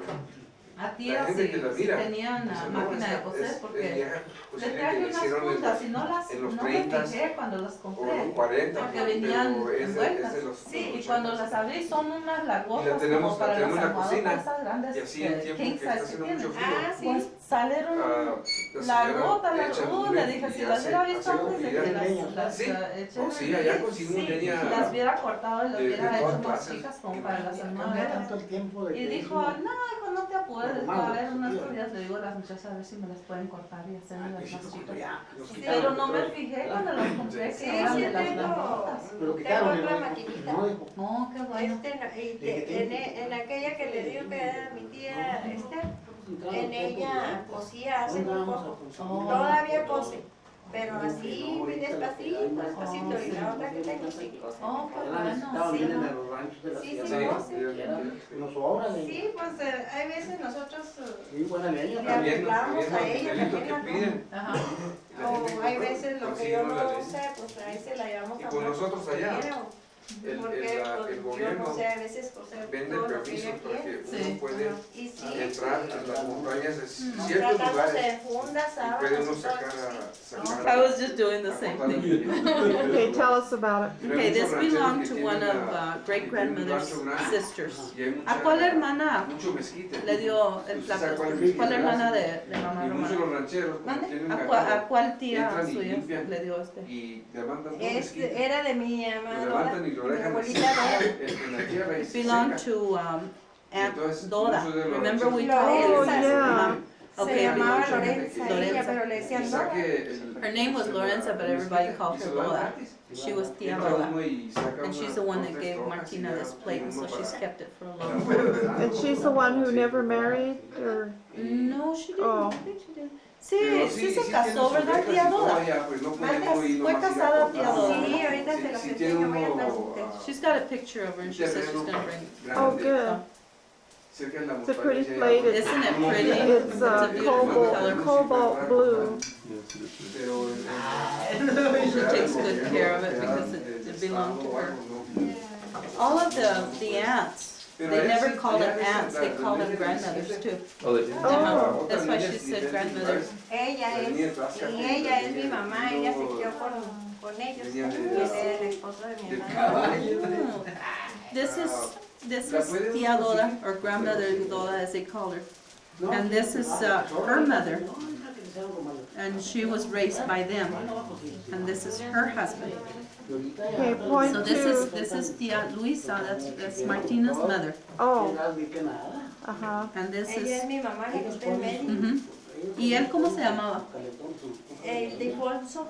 a la tía gente si, que la si mira, tenían dice, no, máquina de es coser porque vieja, pues le sí, traje que unas hicieron fundas y no en los me 30 fijé cuando las o compré. los 40, Porque venían pero es de envueltas. los Sí, y 80. cuando las abrí son unas Y largotas la tenemos, como para la las tenemos en la cocina, almohadotas esas grandes y así el tiempo king que está size que haciendo tienen. mucho frío, Ah, sí. Pues salieron la largotas, señora echa largotas. una Le dije, y si las hace- hubiera visto hace antes de que comida. las Sí. eché Oh, a sí, hervir, allá conseguimos sí, tenía las hubiera cortado y las de hubiera hecho todas más clases. chicas como para las Cambia almohadas. tanto el tiempo de Y que dijo, es no, hijo, no te apures, Normal, a ver unos sí. días le digo a las muchachas a ver si me las pueden cortar y hacerme las más chicas. Sí, Pero no me fijé cuando las compré que Sí, eran sí, de las tengo, largotas. Pero tengo quitaron otra el maquinita. no dijo. Oh, qué bueno. En aquella que le digo que era mi tía Esther, en ella cosía hace muy poco. Oh. Todavía cose, pero así muy despacito, despacito. Y la otra que tengo sí cose. Oh, qué Ahora necesitaban bueno. vienen de los ranchos de la Sí, sierra. sí, ¿no? sí. Que eran unos obras de Sí, pues hay veces nosotros sí, buena leña. le también. arreglamos a ella el delito también que la piden. Ajá. La gente O hay veces lo que yo consiguiendo la no ley. sé, pues ahí se la llevamos Y a con una nosotros allá, cocinera, el porque pues, el yo gobierno no sé a veces coser vende todo lo que permisos ella para quiere. que Sí. uno puede Y sí, entrar a las montañas de nos ciertos tratamos lugares de fundas, y sábanas puede y uno todo sacar eso, I was just doing the a same cortar thing. el- Okay, tell us about it. Pero hay Okay, muchos this rancheros belonged que to tienen one of la- great que tienen un grandmother's rancho grande sisters. y hay ¿A mucha- cuál hermana mucho mezquite. le dio el ¿Usted plato? sabe cuál mezquite ¿Cuál hermana hace? de mamá Y muchos de Romana? los rancheros como ¿Mande? tienen ¿A ganado, cuál tía entran y suya limpian. le dio este? y levantan todo mezquite. Era de mi Lo mamá Dora, levantan y mi lo dejan así abuelita Dora. en la tierra y It se belonged seca. to Aunt Entonces, Dora. muchos de los Remember we rancheros- told you? Lorenza, yeah. se Okay, llamaba mucha gente Lorenza que- ella, pero le Y decían Dora. saque el- Her name was Lorenza, but everybody called her Dora. She was Tia Entra Dora. uno y saca And she's una- the one dos, that tres gave hojas y Martina ya this plate, tiene so uno she's para- kept it for a para long poder time. dar. And she's the one who never married, or No, she didn't. Oh. I think she didn't. Sí, Pero sí se tiene casó, sus ¿verdad, reglas tía y todo Dora? allá, pues no puede Mande, uno ir fue nomás ir a casada cortar. tía Dora. Sí, ahorita se las Sí enseño, tiene voy a uno, pasar. She's got a picture of her, and she says she's terreno gonna bring. oh, grande, good. cerca de la It's a montaña pretty y allá plate. abajo. Isn't it pretty? It's It's a beautiful color. cobalt blue. Pero She takes good care of it because it belonged to her. All of the aunts, they never call them aunts, they call them grandmothers too. Oh, they did? Oh. That's why she said grandmother. Ella es, y ella es mi mamá, ella se crió con ellos. Y es el esposo de mi hermana. Oh. This is Tia Dora, or grandmother Dora as they call her. And this is her mother, and she was raised by them. And this is her husband. Okay, point So to, this is Tia Luisa, that's Martina's mother. oh, uh-huh. And this Ella es is, mi mamá, la que está en medio. mhm. ¿Y él cómo se llamaba? El Difonso.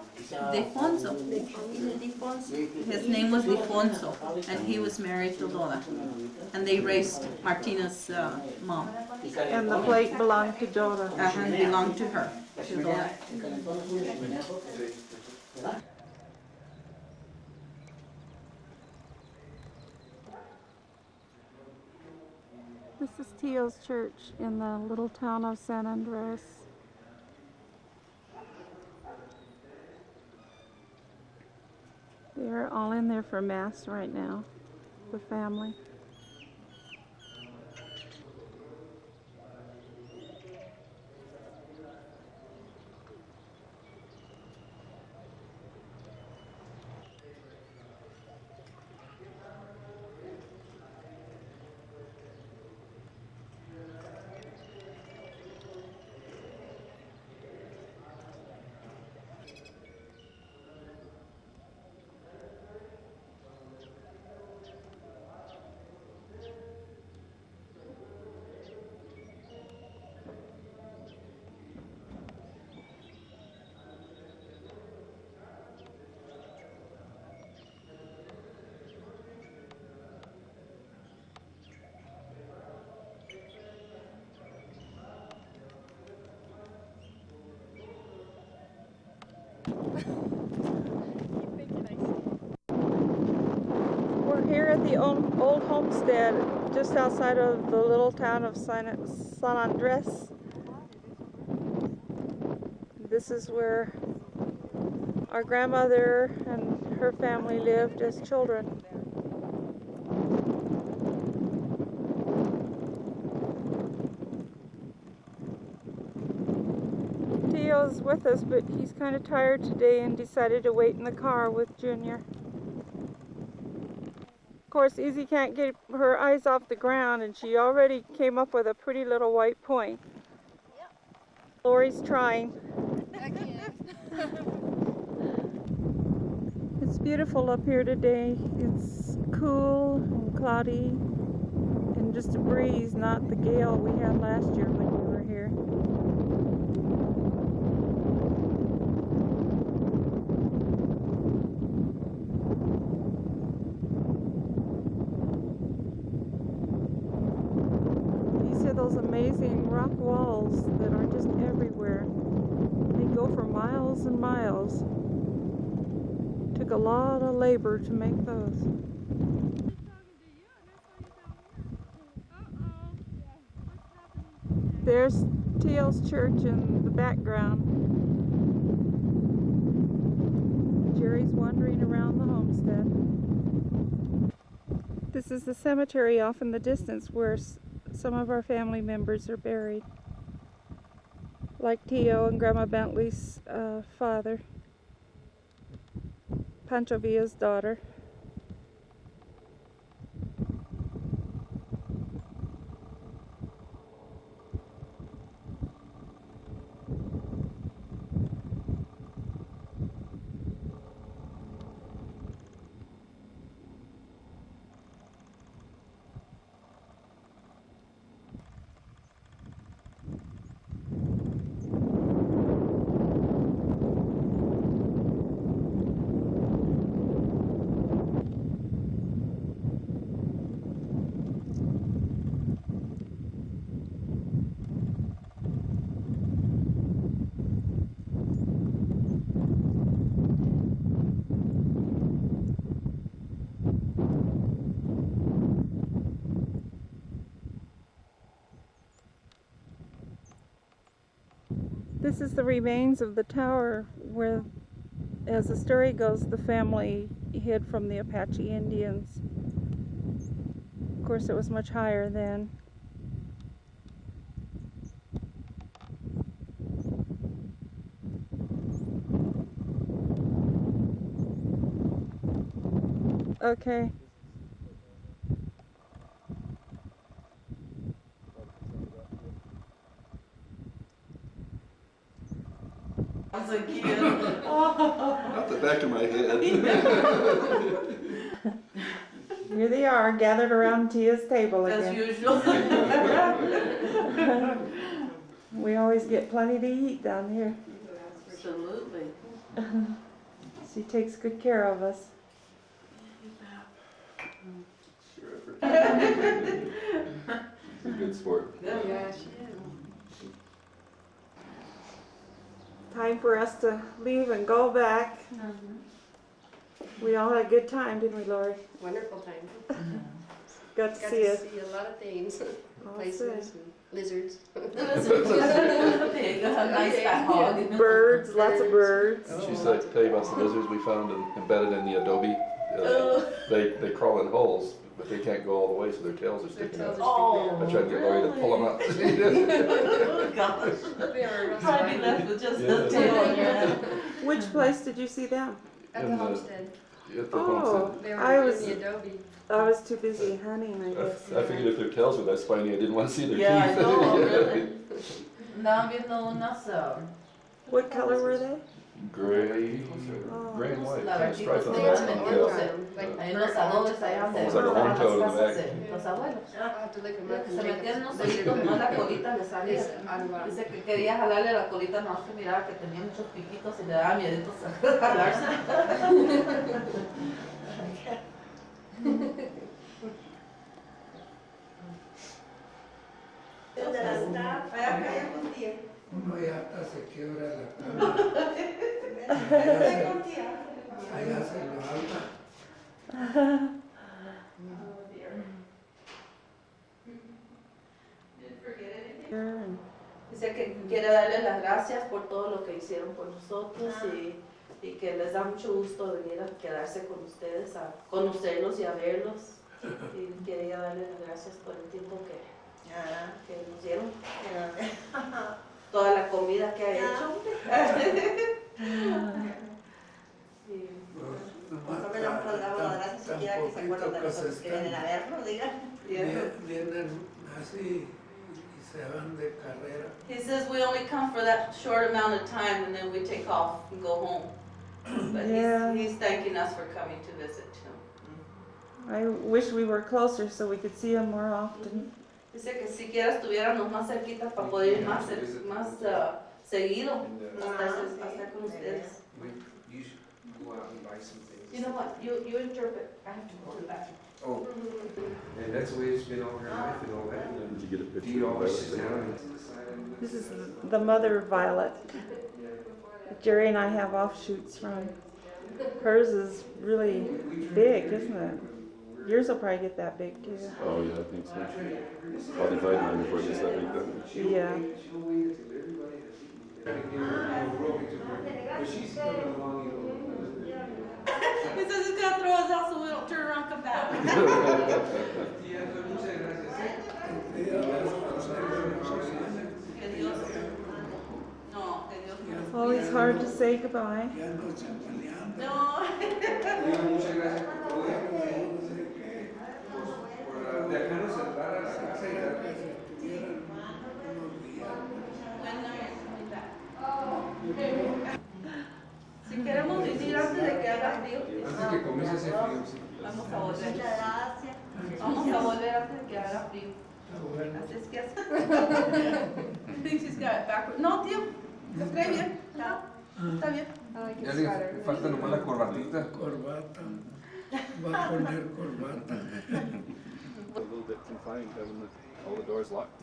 Defonso. El Difonso. His name was Defonso, and he was married to Dora. And they raised Martina's mom, And the plate belonged to Dora. and belonged to her, to Dora. This is Tio's church in the little town of San Andres. They're all in there for Mass right now, the family. We're here at the old homestead just outside of the little town of San Andres. This is where our grandmother and her family lived as children. Tio's with us, but he's kind of tired today and decided to wait in the car with Junior. Of course, Izzy can't get her eyes off the ground, and she already came up with a pretty little white point. Yep. Laurie's trying. I can't. It's beautiful up here today. It's cool and cloudy, and just a breeze, not the gale we had last year when we were here. Those amazing rock walls that are just everywhere. They go for miles and miles. Took a lot of labor to make those. There's Teal's church in the background. Jerry's wandering around the homestead. This is the cemetery off in the distance where some of our family members are buried, like Tio and Grandma Bentley's father, Pancho Villa's daughter. This is the remains of the tower where, as the story goes, the family hid from the Apache Indians. Of course, it was much higher then. Okay. As a kid. Not the back of my head. Here they are, gathered around Tia's table again. As usual. We always get plenty to eat down here. Absolutely. She takes good care of us. Sure. She's a good sport. Yeah, she is. Time for us to leave and go back. We all had a good time, didn't we, Laurie? Wonderful time. Got to Got see to it. see a lot of things. All Places set. and lizards. Pig, a nice fat hog. Birds, lots of birds. She's like, tell you about the lizards we found embedded in the adobe They crawl in holes, but they can't go all the way, so their tails are sticking out. Oh, I tried to get Laurie to pull them up. Oh, gosh. Probably left with just the tail. Yeah. Which place did you see them? At the homestead. At the Oh, homestead. They were I doing was- the adobe. I was too busy hunting, I guess. I figured if their tails were that spiny, I didn't want to see their Yeah, I teeth. know, really. Andaban viendo unas, What color were they? Gray, Oh. gray and white. la kind of stripes on the verdad, back. metiéndose ahí en los salones, allá donde Almost like a estaban horned toad in las the casas back. de los abuelos. I'll have to look them up. Se metían unos ojitos, nomás la colita le salía. Dice que quería jalarle la colita, nomás que miraba que tenía muchos piquitos y le daba mieditos a jalarse. Allá caía un día. Uno ya hasta se quiebra la cama. Allá se lo alta. And Dice que quiere darles las gracias por todo lo que hicieron por nosotros y que les da mucho gusto venir a quedarse con ustedes, a conocerlos y a verlos. Y quería darles las gracias por el tiempo que nos dieron. Toda la comida que ha hecho. Y, Vienen así y se van de carrera. he says we only come for that short amount of time and then we take off and go home. But Yeah. he's thanking us for coming to visit him. I wish we were closer so we could see them more often. Dice que siquiera estuviéramos más cerquitas para poder ir más seguido hasta con ustedes. You should go out and buy some things. You know what? You interpret. I have to go to the bathroom. Oh, and that's the way it's been all her life and all that. Did you get a picture Dee of always Violet? sits down and to the side and This is the mother violet. Jerry and I have offshoots from. Hers is really big, isn't it? Yours will probably get that big too. Oh, yeah, I think so. I'll divide mine before it gets that big then. Yeah. she'll wait until everybody has eaten. Trying to get her broken to her. But she's coming along, you know. He says he's gonna throw us out so we don't turn around and come back. Tía, pues, muchas gracias. Que Dios. No, que Dios. Always hard to say goodbye. Ya no se peleando. No. Digo, muchas gracias por todo. Por dejarnos entrar a la casa y dar Si queremos vivir antes de que haga frío, antes que comience a hacer frío, sí. vamos a volver. Vamos a volver antes de que haga frío. Así es que I think she's got it backward. No, tío, se trae bien. Está bien. I like Ya his le sweater. falta nomás la corbatita. Corbata. Va a poner corbata. A little bit confined, having all the doors locked,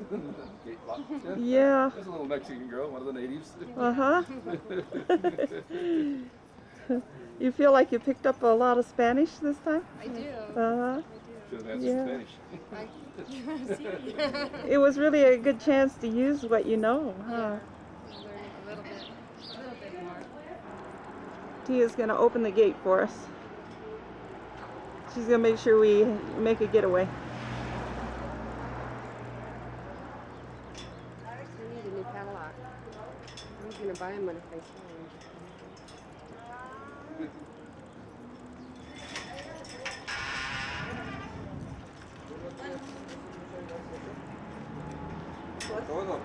gate locked. Yeah. There's a little Mexican girl, one of the natives. Uh-huh. You feel like you picked up a lot of Spanish this time? I do. Uh-huh. Should have answered Yeah. Spanish. It was really a good chance to use what you know, huh? Learn a little bit more. Tia's gonna open the gate for us. She's gonna make sure we make a getaway. We need a new Cadillac. I was gonna buy him one if I saw him. Todo.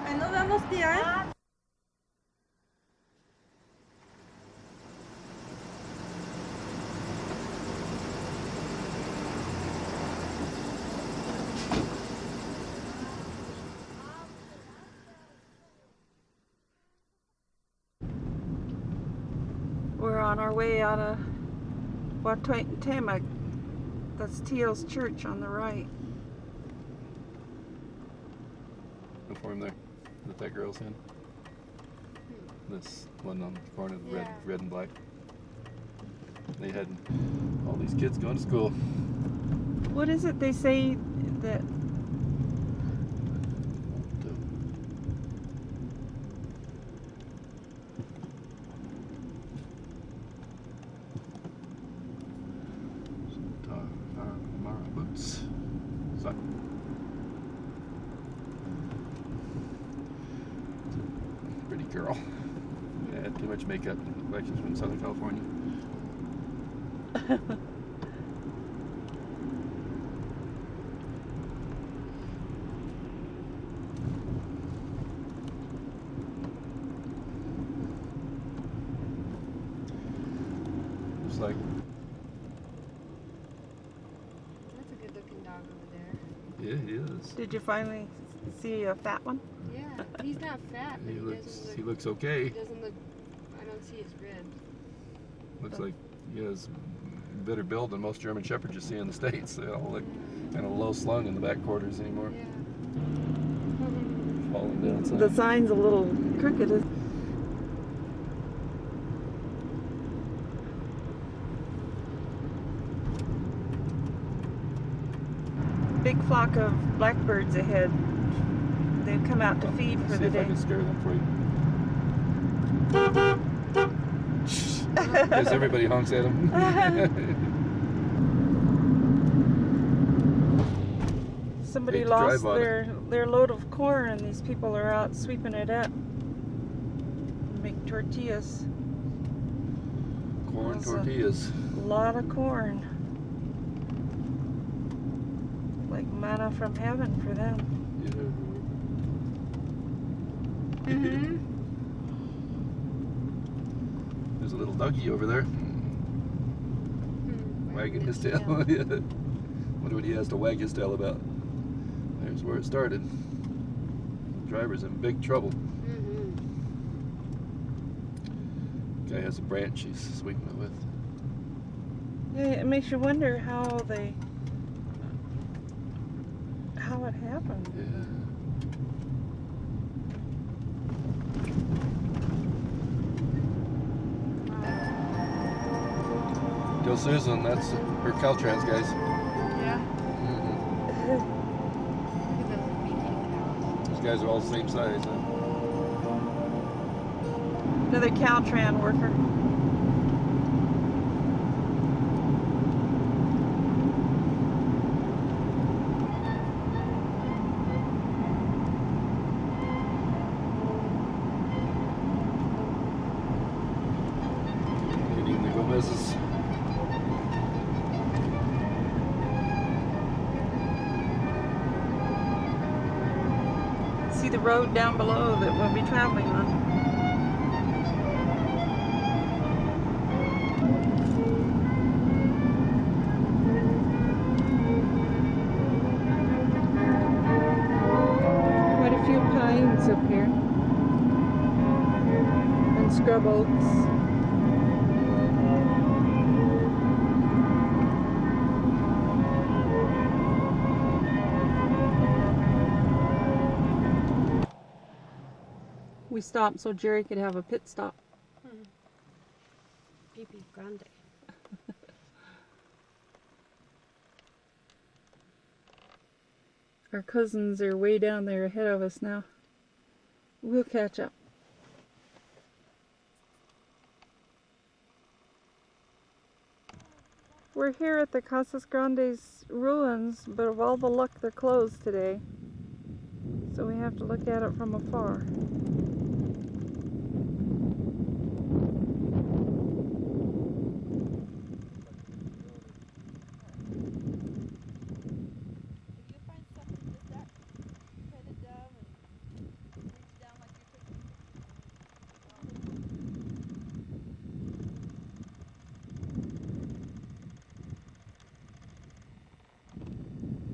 Ahí nos vemos, tía, ¿eh? We're on our way out of Cuauhtémoc. That's Tio's church on the right. Look for him there. That girl's in. This one on the corner, the red and black. They had all these kids going to school. What is it they say that So, pretty girl. Yeah, too much makeup. Like she's from Southern California. Looks like. That's a good looking dog over there. Yeah, he is. Did you finally see a fat one? Yeah, he's not fat, but He looks. doesn't look. He looks okay. He doesn't look. I don't see his ribs. Looks like he has better build than most German Shepherds you see in the States. They all look kind of low slung in the back quarters anymore. Yeah. Falling down. The sign's a little crooked. Big flock of blackbirds ahead. They've come out to feed for See the if I day. can scare them for you. Because everybody honks at them. Somebody Hate to lost drive on their load of corn and these people are out sweeping it up. Make tortillas. Corn That's tortillas. A lot of corn. Like manna from heaven for them. Yeah. There's a little doggy over there. Wagging his tail. Yeah. Wonder what he has to wag his tail about. There's where it started. The driver's in big trouble. Guy has a branch he's sweeping it with. Yeah, it makes you wonder how it happened. Yeah. Tell Susan, that's her Caltrans guys. Yeah. Those guys are all the same size. Huh? Another Caltran worker. Good evening, Gomez's. See the road down below that we'll be traveling on. Quite a few pines up here. And scrub oaks. We stopped so Jerry could have a pit stop. Pipi grande. Our cousins are way down there ahead of us now. We'll catch up. We're here at the Casas Grandes ruins, but of all the luck, they're closed today. So we have to look at it from afar.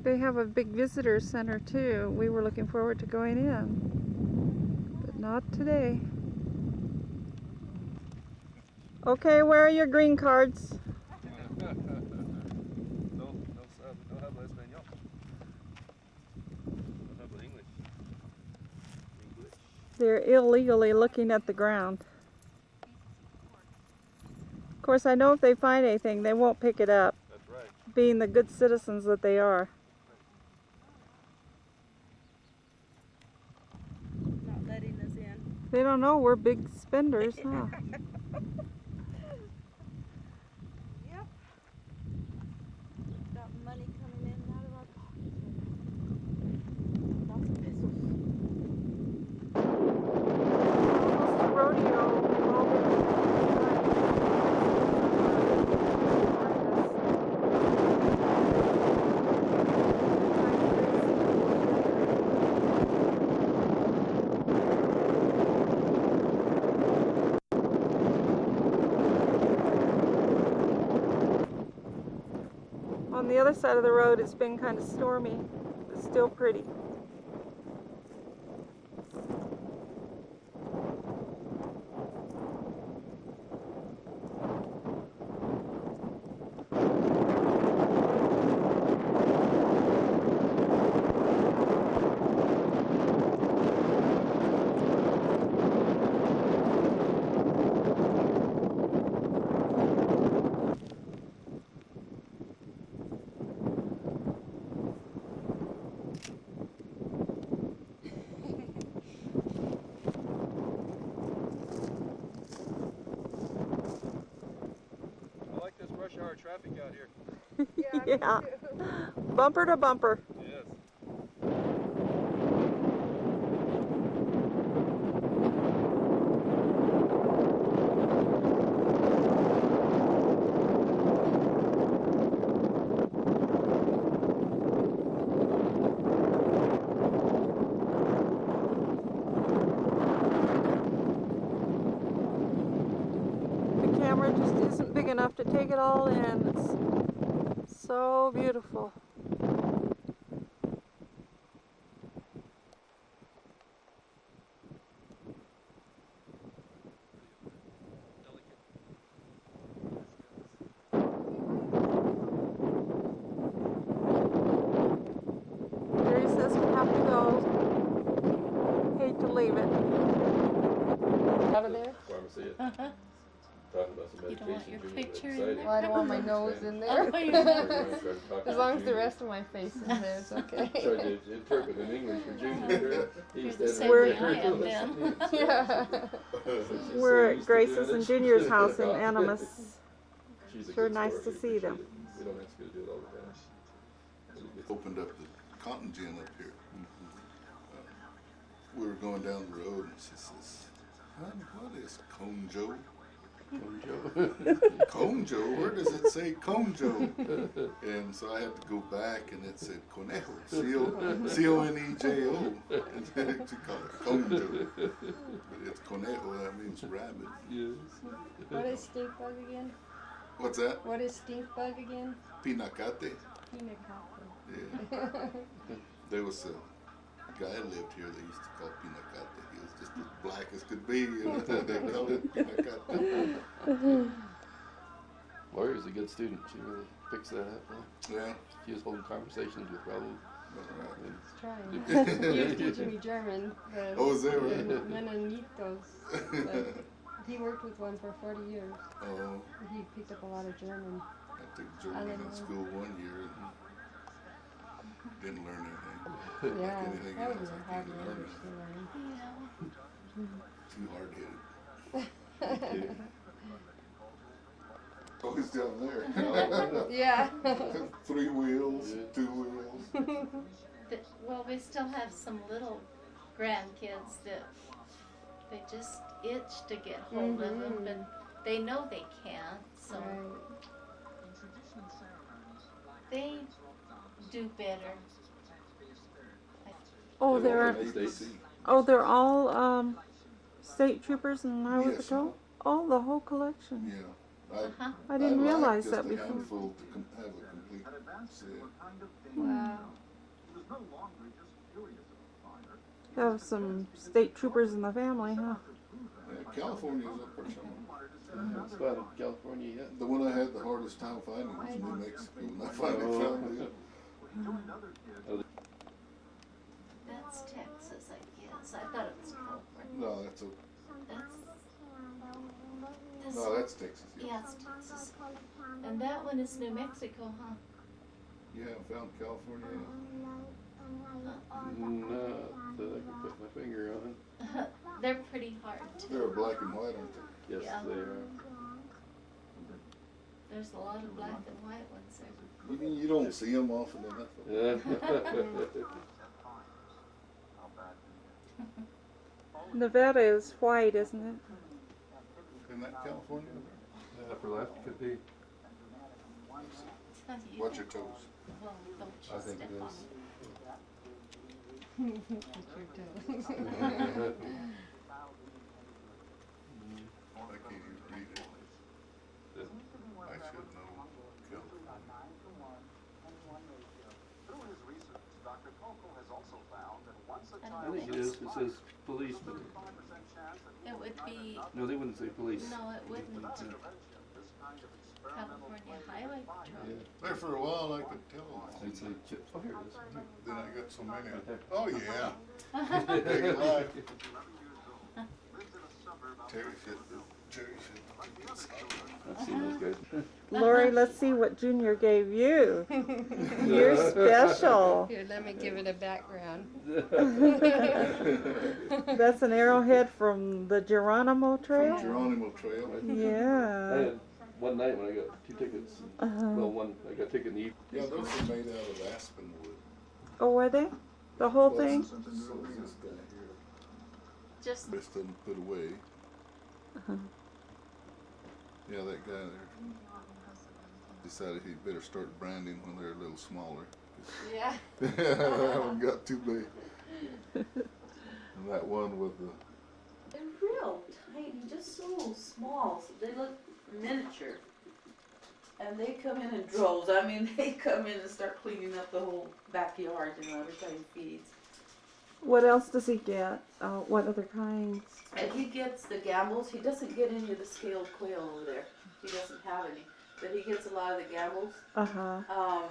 They have a big visitor center too. We were looking forward to going in, but not today. Okay, where are your green cards? No habla español. No habla English. They're illegally looking at the ground. Of course, I know if they find anything, they won't pick it up, That's right. being the good citizens that they are. Not letting us in. They don't know we're big spenders, huh? Yep. Got money coming in and out of our pockets. the other side of the road, it's been kind of stormy. It's still pretty. I like this rush hour traffic out here. Yeah. Bumper to bumper. Yes. The camera just isn't big enough to take it all in. It's so beautiful. Jerry says we have to go. Hate to leave it. Out of there? Pharmacy. Uh-huh. Talking about some You don't want your medication. picture in Exciting. there? Well, I don't want my nose in there. Oh, you We're know. gonna try to talk As to long as the Junior. rest of my face is there, it's okay. Tried to interpret in English for Junior. You're He's the same We're- way I am then. Yeah. We're at Grace's and Junior's house in Animas. She's a Sure good nice sport. to We see them. appreciate it. We don't have to do it all the time. Opened up the cotton gin up here. We were going down the road and she says, "Honey, what is Conjo?" Conjo? Where does it say Conjo? And so I had to go back and it said Conejo, C-O-N-E-J-O. And then she called it Conjo. But it's Conejo, that means rabbit. Yes. What is stink bug again? What's that? What is stink bug again? Pinacate. Pinacate. Yeah. There was a guy that lived here they used to call Pinacate. He was just as black as could be, you know, they called it Pinacate. Laurie was a good student. She really picks that up. Yeah. She was holding conversations with probably. Trying. He was teaching me German. Oh, is that right? Menonitos. But he worked with one for 40 years. Oh, He picked up a lot of German. I took German in school one year and didn't learn anything. Yeah, Like anything that else, was a I hard can't learn language it. to learn. Too hard-headed. Oh, he's down there. Yeah. 3 wheels, 2 wheels. Well, we still have some little grandkids that they just itch to get hold of them, but they know they can't, so they do better. Oh, they're they're all state troopers and highway Yes. patrol. Oh, the whole collection. Yeah. I didn't I'd like realize just that a before. handful to have a complete set. Wow. Have some state troopers in the family, huh? Yeah, California's up there somewhere. It's about in California yet. The one I had the hardest time finding was New Mexico, and I finally found it. That's Texas, I guess. I thought it was California. No, that's a, That's no, that's Texas. yeah, it's Texas. And that one is New Mexico, huh? Yeah, I found California. No, that I can put my finger on. They're pretty hard too. They're black and white, aren't they? Yes, Yeah. they are. There's a lot of black and white ones there. You don't see them often enough. Yeah. Nevada is white, isn't it? Isn't that California? Upper left could be. Watch your toes. Well, don't you I think step it on is. I can't even read it. I should know. I think it is. It says police, but It would be, no, they wouldn't say police. no, it wouldn't. California Highway Patrol. Yeah. There for a while, I could tell. They'd say, oh, here it is. Then I got so many. Right there. Oh, yeah. Big alive. Terry should. I've seen those guys. Lori, let's see what Junior gave you. You're special. Here, let me give it a background. That's an arrowhead from the Geronimo Trail? Geronimo Trail. I Yeah. had one night when I got 2 tickets. Well, one, I got a ticket in the evening. Yeah, those are made out of aspen wood. Oh, were they? The whole Well, thing? so this guy here, Just, best of them put away. Yeah, that guy there decided he'd better start branding when they're a little smaller. Yeah. That one got too big. And that one with the They're real tiny, just so small, so they look miniature. And they come in droves. I mean, they come in and start cleaning up the whole backyard, you know, every time he feeds. What else does he get? What other kinds? And he gets the gambles. He doesn't get any of the scaled quail over there. He doesn't have any. But he gets a lot of the gambles. Uh-huh.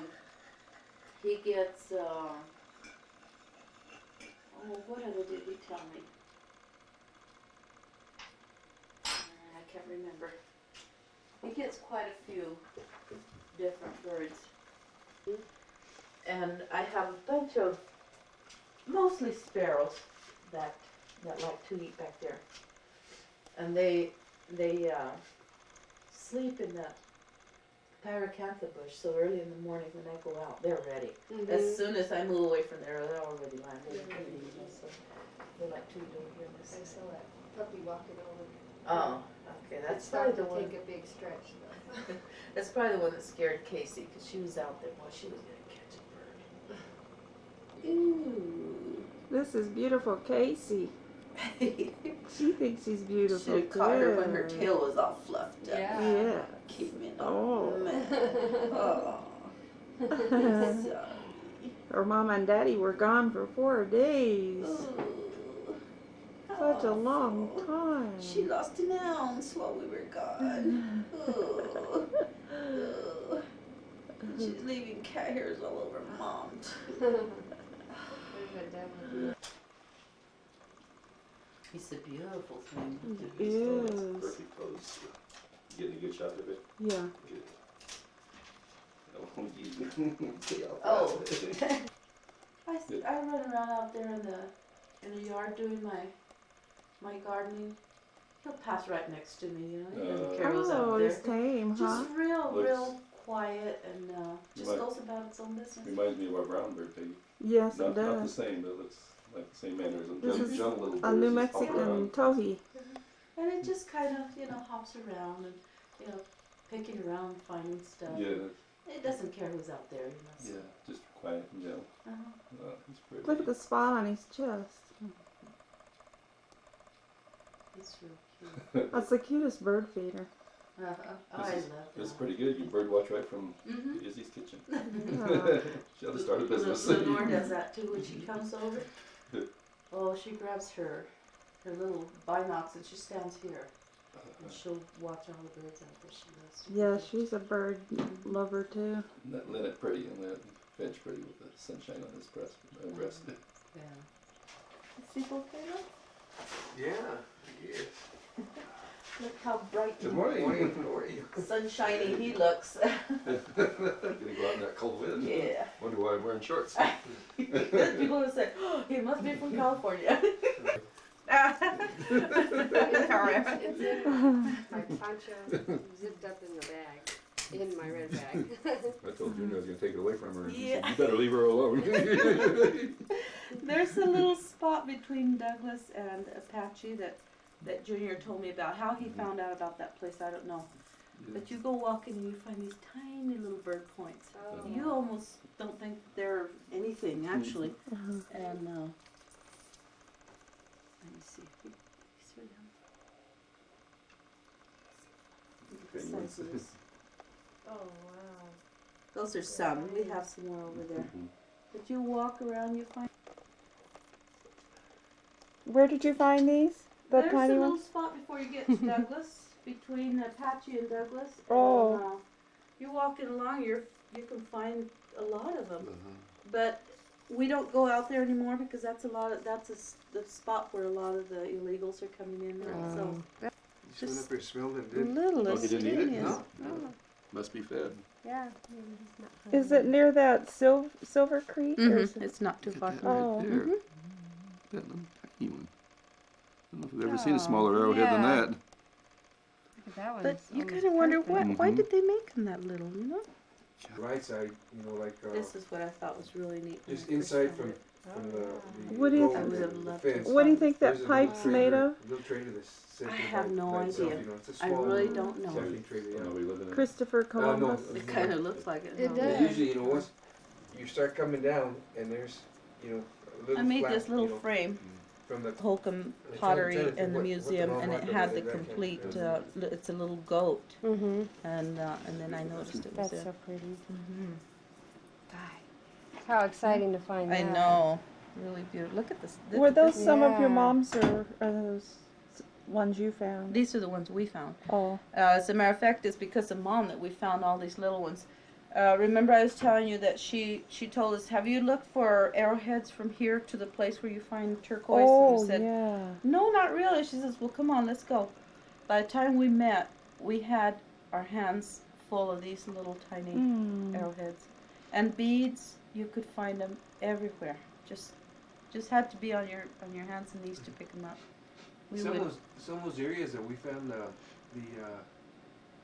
He gets, oh, what other did he tell me? I can't remember. He gets quite a few different birds. And I have a bunch of mostly sparrows that like to eat back there. And they sleep in that pyracantha bush, so early in the morning when I go out, they're ready. As soon as I move away from there, they're already landed and eating, you know, so they like to eat over here in I this. saw that puppy walking over. Oh, okay, that's It's probably starting the to one. take a big stretch though. That's probably the one that scared Casey, because she was out there while she was gonna catch a bird. Ooh. This is beautiful Casey. She thinks she's beautiful Should have caught her when her too. tail was all fluffed up. Yeah. Yeah. Keep me Oh. Oh. Her mom and daddy were gone for 4 days. Such a long time. She lost an ounce while we were gone. Ooh. Ooh. She's leaving cat hairs all over mom too. It's a beautiful thing. It is. Perfect pose. Getting a good shot of it. Yeah. Good. Oh, geez. Oh. I run around out there in the yard doing my gardening. He'll pass right next to me, you know. He doesn't care who's Oh, out it's there. tame, huh? Just real Looks- quiet and just Right. goes about its own business. Reminds me of our brown bird, Peggy. Yes, it Not the does. same, but it looks like the same mannerism. This Young, is young little A New birds just hop Mexican around. towhee. And it just kind of, hops around and, picking around, finding stuff. Yeah, It doesn't care who's out there, yeah, just quiet and gentle. Uh-huh. It's pretty. Look at the spot on his chest. It's real cute. That's the cutest bird feeder. Uh-huh. Oh, I This is- love This is that. pretty good. You bird watch right from Mm-hmm. Izzy's kitchen. Yeah. She ought to start a business. Lenore does that too when she comes over. Oh, she grabs her little binocs and she stands here. And she'll watch all the birds out there. She loves to. Yeah, she's a bird lover too. And that Linnet pretty and that Finch pretty with the sunshine on his breast. Yeah. See both of them? Yeah, yes. Look how bright Good and morning. How are you? sunshiny he looks. Gonna go out in that cold wind. Yeah. Wonder why I'm wearing shorts. People would say, oh, he must be from California. My poncho zipped up in the bag, in my red bag. I told Junior I was gonna take it away from her. And she Yeah. said, you better leave her alone. There's a little spot between Douglas and Apache that Junior told me about. How he found out about that place, I don't know. But you go walking and you find these tiny little bird points. Oh. You almost don't think they're anything, actually. Uh-huh. And let me see. He's really Look at the size of this. Oh, wow. Those are some. We have some more over there. If you walk around, you find. Where did you find these? The There's tiny a little ones? spot before you get to Douglas, between Apache and Douglas. Oh. And, you're walking along, you can find a lot of them. Uh-huh. But we don't go out there anymore because that's the spot where a lot of the illegals are coming in now. So You just went up there, smelled it, and did. little Oh, he didn't eat it? No. No. Must be fed. Yeah, maybe he's not hungry. Is it near that Silver Creek? Or is it- It's not too Look far at that from Oh. right there. Mhm. That little tiny one. I don't know if I've ever seen a smaller arrowhead than yeah. that. Look at that one. But It's you almost kind of wonder perfect. why did they make them that little, you know? Right side, like, This is what I thought was really neat. when just I first inside found from, it. the What do you road, think- I would have the loved fence. What do you think There's that a pipe's little made trailer- of? Little trailer that's set I there have no by itself, idea. you know, it's a I small really little don't know. camping trailer, yeah. Oh, we live in it. Christopher no. Columbus? It kind of looks like it. It huh? does. And usually, once you start coming down, and there's, a little I made flat, this little frame, from the Holcomb the pottery tell us in the what museum, the and it marker had is, the that kind of complete. thing. It's a little goat, Mm-hmm. and then I noticed it was That's it. so pretty. Mhm. How exciting to find I that. know, really beautiful. Look at this. Look Were at those this. some of your Yeah. mom's or are those ones you found? These are the ones we found. Oh. As a matter of fact, it's because of Mom that we found all these little ones. Remember I was telling you that she told us, have you looked for arrowheads from here to the place where you find turquoise? And Oh, we said, yeah. no, not really. She says, well, come on, let's go. By the time we met, we had our hands full of these little tiny Mm. arrowheads. And beads, you could find them everywhere. Just had to be on your hands and knees to pick them up. We Some would. of those areas that we found the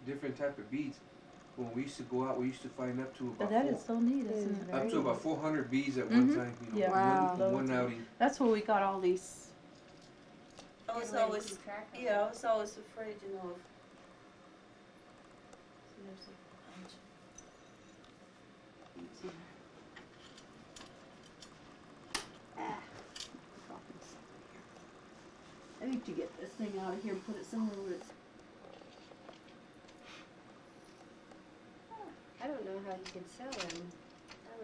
different type of beads. When we used to go out, we used to find up to But about that is so neat, isn't it? up to about 400 beads at one Mhm. time. Yeah. Wow. One outing. That's where we got all these. I was Good way to always, keep track of yeah, I was always afraid, of. So there's a bunch of beads in there. Dropping something here. I need to get this thing out of here and put it somewhere where it's. I don't know how you can sell them.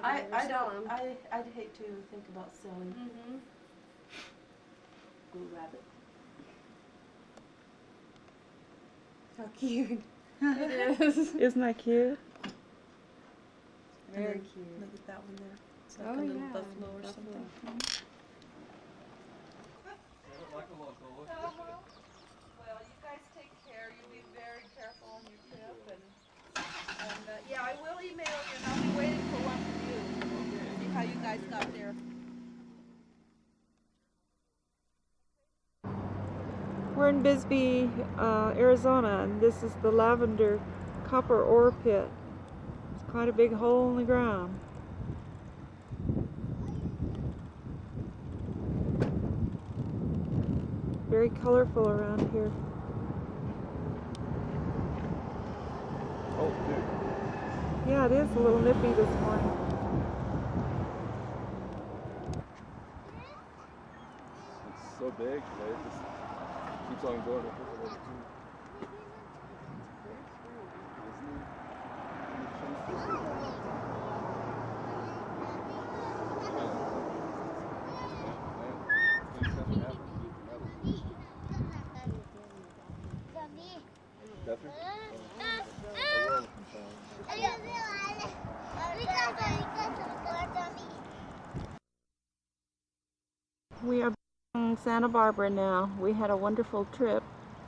I would never sell don't. them. I'd hate to think about selling Mm-hmm. a rabbit. How cute. It is. Isn't that cute? Very And cute. Look at that one there. It's like Oh, a little yeah, buffalo or buffalo. something. Well, you guys take care. You be very careful on your trip, and yeah, I will email you, and I'll be waiting for one from you. See how you guys got there. We're in Bisbee, Arizona, and this is the Lavender Copper Ore Pit. It's quite a big hole in the ground. Very colorful around here. Oh, dude. Yeah, it is a little nippy this morning. It's so big, it just keeps on going. We are in Santa Barbara now. We had a wonderful trip.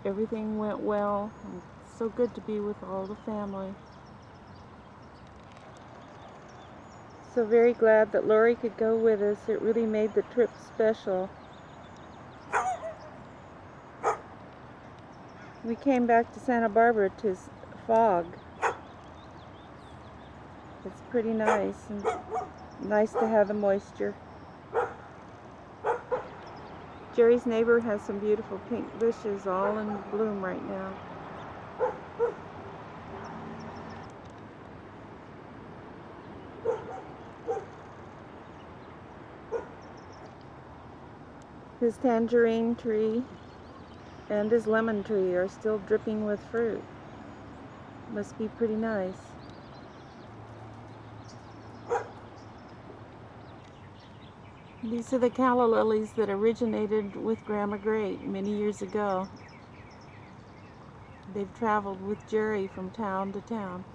Everything went well. It's so good to be with all the family. So very glad that Laurie could go with us. It really made the trip special. We came back to Santa Barbara to fog. It's pretty nice and nice to have the moisture. Jerry's neighbor has some beautiful pink bushes all in bloom right now. His tangerine tree and his lemon tree are still dripping with fruit. Must be pretty nice. These are the calla lilies that originated with Grandma Great many years ago. They've traveled with Jerry from town to town.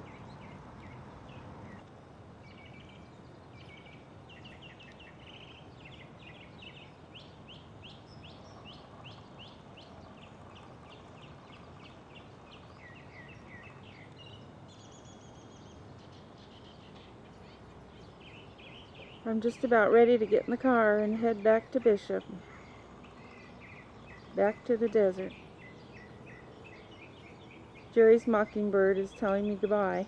I'm just about ready to get in the car and head back to Bishop. Back to the desert. Jerry's mockingbird is telling me goodbye.